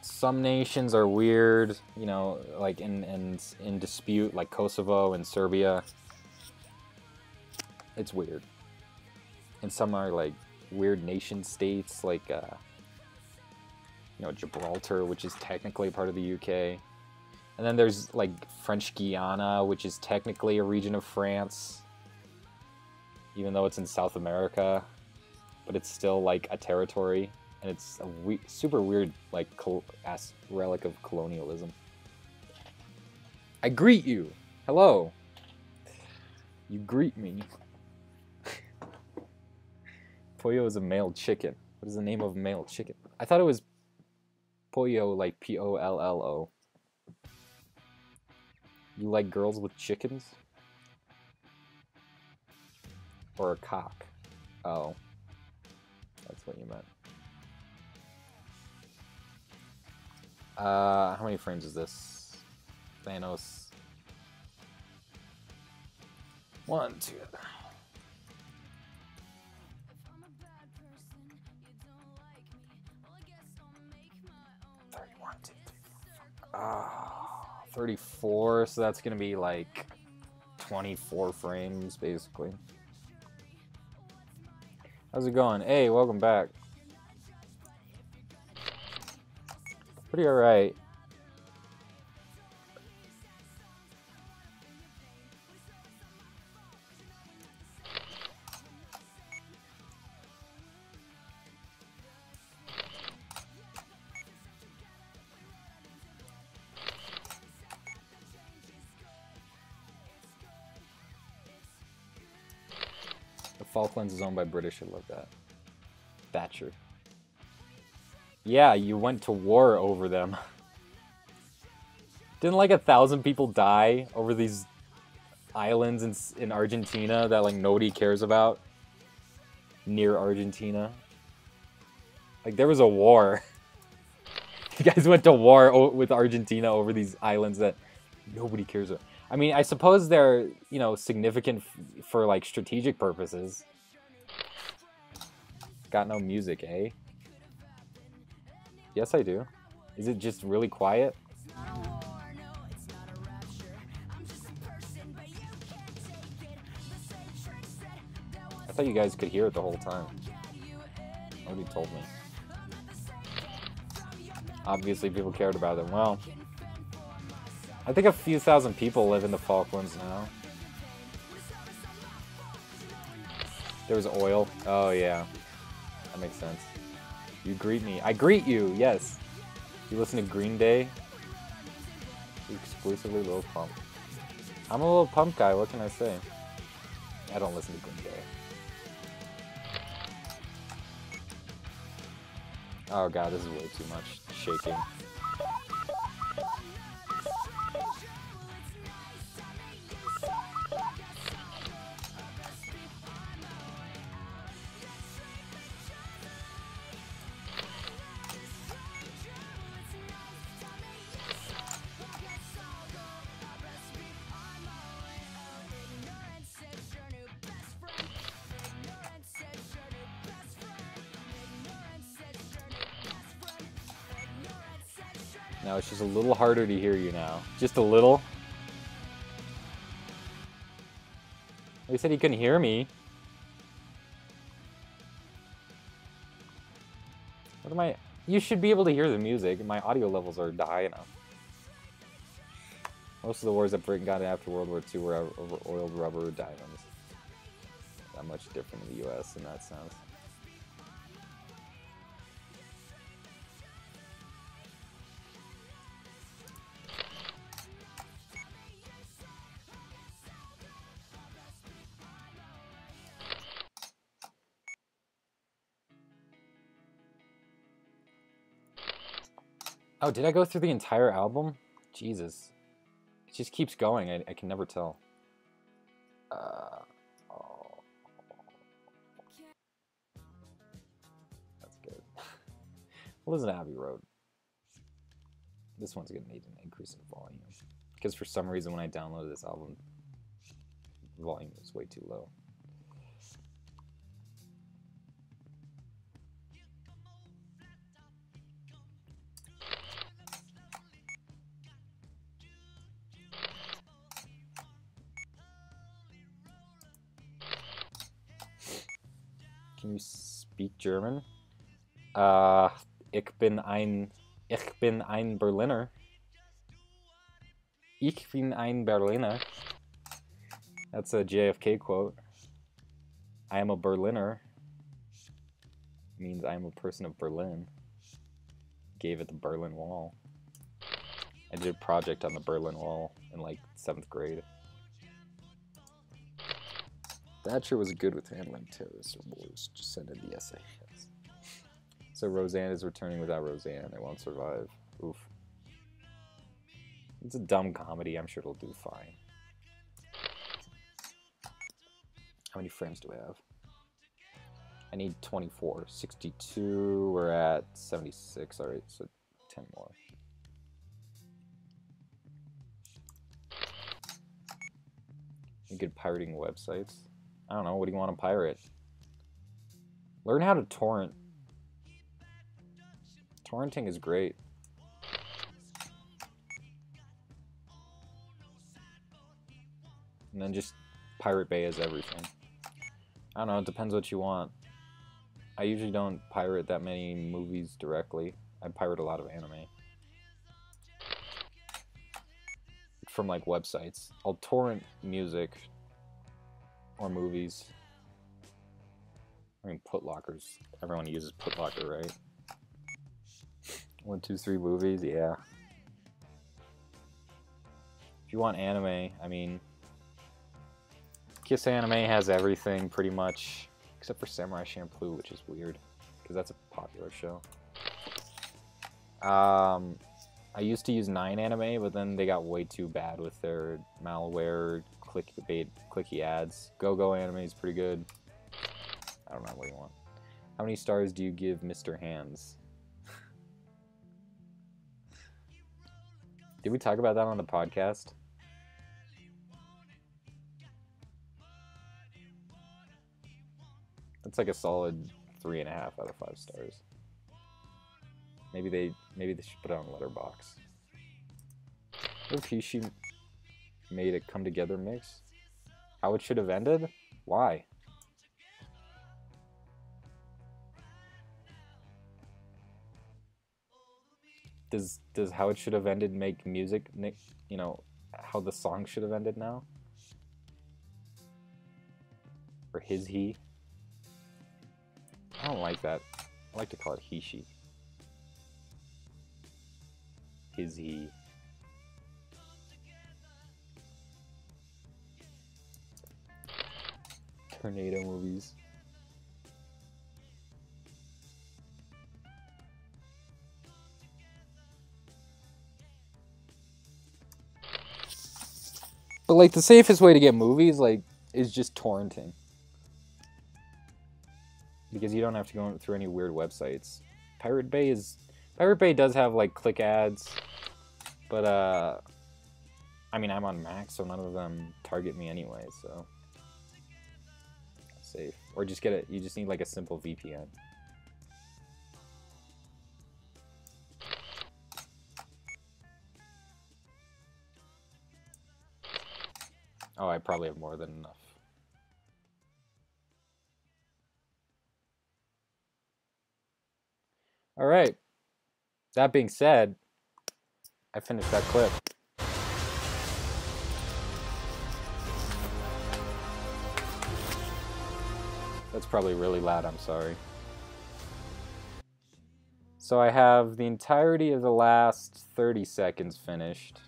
Some nations are weird, you know, like in dispute, like Kosovo and Serbia. It's weird. And some are like weird nation states, like you know, Gibraltar, which is technically part of the UK. And then there's like French Guiana, which is technically a region of France, even though it's in South America, but it's still like a territory. And it's a super weird, like, relic of colonialism. I greet you! Hello! You greet me. Pollo is a male chicken. What is the name of a male chicken? I thought it was pollo, like P-O-L-L-O. You like girls with chickens? Or a cock? Oh. That's what you meant. How many frames is this? Thanos. 1, 2. 34, so that's gonna be like 24 frames basically. How's it going? Hey, welcome back. Pretty alright. The Falklands is owned by British. I love that. Thatcher. Yeah, you went to war over them. Didn't like 1,000 people die over these islands in Argentina that like nobody cares about? Near Argentina. Like there was a war. You guys went to war with Argentina over these islands that nobody cares about. I mean, I suppose they're, you know, significant for like strategic purposes. Got no music, eh? Yes, I do. Is it just really quiet? I thought you guys could hear it the whole time. Nobody told me. Obviously, people cared about it. Well, I think a few thousand people live in the Falklands now. There was oil. Oh, yeah. That makes sense. You greet me. I greet you, yes. You listen to Green Day? Exclusively Lil Pump. I'm a Lil Pump guy, what can I say? I don't listen to Green Day. Oh god, this is way too much shaking. No, it's just a little harder to hear you now. Just a little. He said he couldn't hear me. What am I? You should be able to hear the music. My audio levels are high enough. Most of the wars that Britain got after World War II were over oiled rubber diamonds. Not much different in the US in that sense. Oh, did I go through the entire album? Jesus. It just keeps going. I can never tell. Oh. That's good. Well, listen to Abbey Road. This one's going to need an increase in volume. Because for some reason when I downloaded this album, the volume was way too low. Can you speak German? Ich bin ein Berliner. Ich bin ein Berliner. That's a JFK quote. I am a Berliner. Means I am a person of Berlin. Gave it the Berlin Wall. I did a project on the Berlin Wall in like 7th grade. Thatcher was good with handling terrorists or bullies. Just send in the essay. Yes. So Roseanne is returning without Roseanne. It won't survive. Oof. It's a dumb comedy. I'm sure it'll do fine. How many frames do I have? I need 24. 62. We're at 76. Alright, so 10 more. You good pirating websites? I don't know, what do you want to pirate? Learn how to torrent. Torrenting is great. And then just Pirate Bay as everything. I don't know, it depends what you want. I usually don't pirate that many movies directly. I pirate a lot of anime. From like websites. I'll torrent music or movies. I mean, Putlockers. Everyone uses Putlocker, right? 1, 2, 3 movies, yeah. If you want anime, I mean, Kiss Anime has everything pretty much, except for Samurai Champloo, which is weird because that's a popular show. I used to use 9 Anime, but then they got way too bad with their malware, clicky ads. Go Anime is pretty good. I don't know what you want. How many stars do you give Mr. Hands? Did we talk about that on the podcast? That's like a solid 3.5 out of 5 stars. Maybe they should put it on Letterboxd. What if she made a come together mix? How it should have ended? Why? Does how it should have ended make music, you know, how the song should have ended now? Or he? I don't like that. I like to call it he-she. He. Tornado movies. But like the safest way to get movies like is just torrenting. Because you don't have to go through any weird websites. Pirate Bay does have like click ads, but I mean I'm on Mac, so none of them target me anyway, so safe. Or just get it. You just need like a simple VPN. Oh, I probably have more than enough. All right. That being said, I finished that clip. That's probably really loud, I'm sorry. So I have the entirety of the last 30 seconds finished.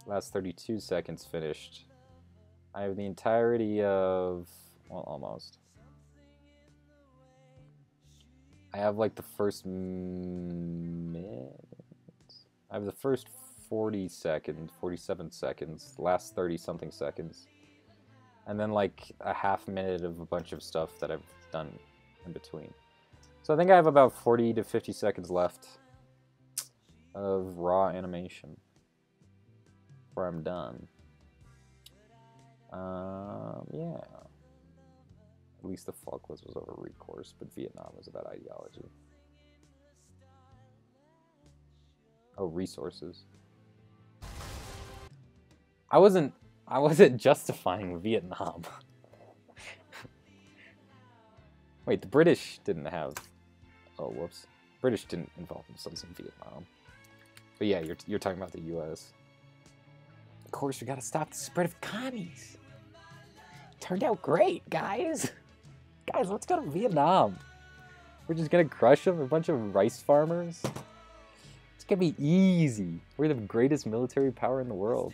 Last 32 seconds finished. I have the entirety of, well, almost. I have like the first minute. I have the first 40 seconds, 47 seconds, last 30 something seconds. And then like a half minute of a bunch of stuff that I've done in between. So I think I have about 40 to 50 seconds left of raw animation before I'm done. Yeah. At least the Falklands was over recourse, but Vietnam was about ideology. Oh, resources. I wasn't justifying Vietnam. Wait, the British didn't have. Oh, whoops. British didn't involve themselves in Vietnam. But yeah, you're talking about the U.S. Of course, we gotta stop the spread of commies. Turned out great, guys. Guys, let's go to Vietnam. We're just gonna crush them, a bunch of rice farmers. It's gonna be easy. We're the greatest military power in the world.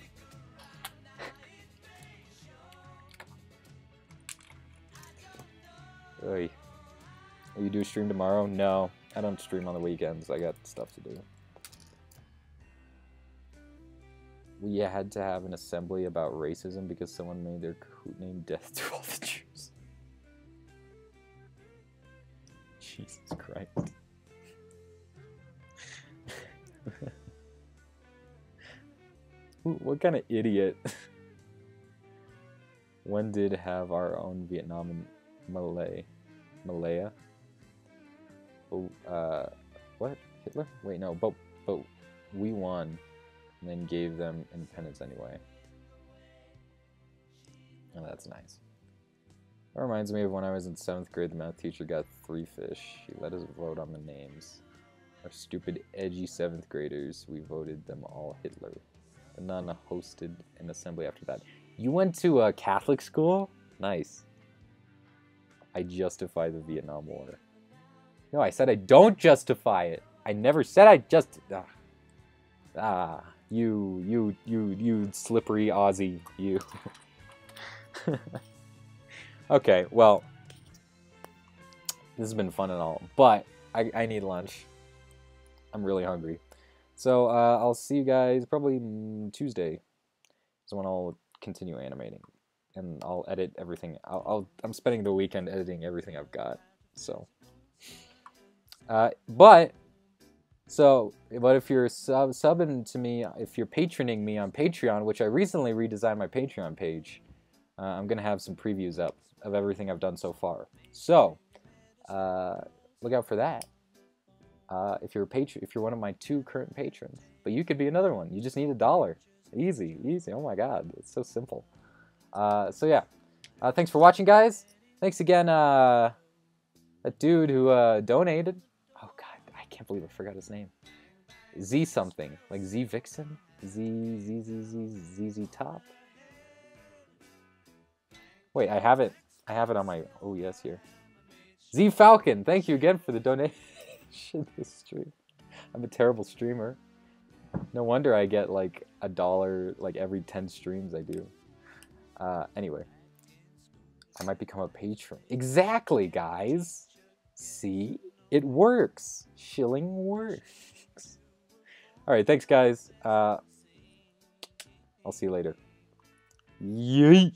Oy. Will you do a stream tomorrow? No, I don't stream on the weekends. I got stuff to do. We had to have an assembly about racism because someone made their Kahoot name Death to All the Jews. Jesus Christ. What kind of idiot? When did have our own Vietnam and Malaya? Oh, what? Hitler? Wait, no, but we won and then gave them independence anyway. Oh, that's nice. That reminds me of when I was in 7th grade, the math teacher got 3 fish. She let us vote on the names. Our stupid, edgy 7th graders, we voted them all Hitler. The nun hosted an assembly after that. You went to a Catholic school? Nice. I justify the Vietnam War. No, I said I don't justify it. I never said I just... you slippery Aussie, you. Okay, well, this has been fun and all, but I need lunch. I'm really hungry. So I'll see you guys probably Tuesday is when I'll continue animating, and I'll edit everything. I'm spending the weekend editing everything I've got. So, but if you're subbing to me, if you're patroning me on Patreon, which I recently redesigned my Patreon page, I'm gonna have some previews up of everything I've done so far. So, look out for that. If you're one of my 2 current patrons, but you could be another one. You just need $1. Easy, easy. Oh my God, it's so simple. So yeah, thanks for watching, guys. Thanks again, that dude who donated. Oh God, I can't believe I forgot his name. Z something, like Z Vixen, Z Top. Wait, I have it on my OES here. Z Falcon, thank you again for the donation. This stream. I'm a terrible streamer. No wonder I get like $1 like every 10 streams I do. Anyway, I might become a patron. Exactly, guys. See, it works. Shilling works. All right, thanks, guys. I'll see you later. Yeet.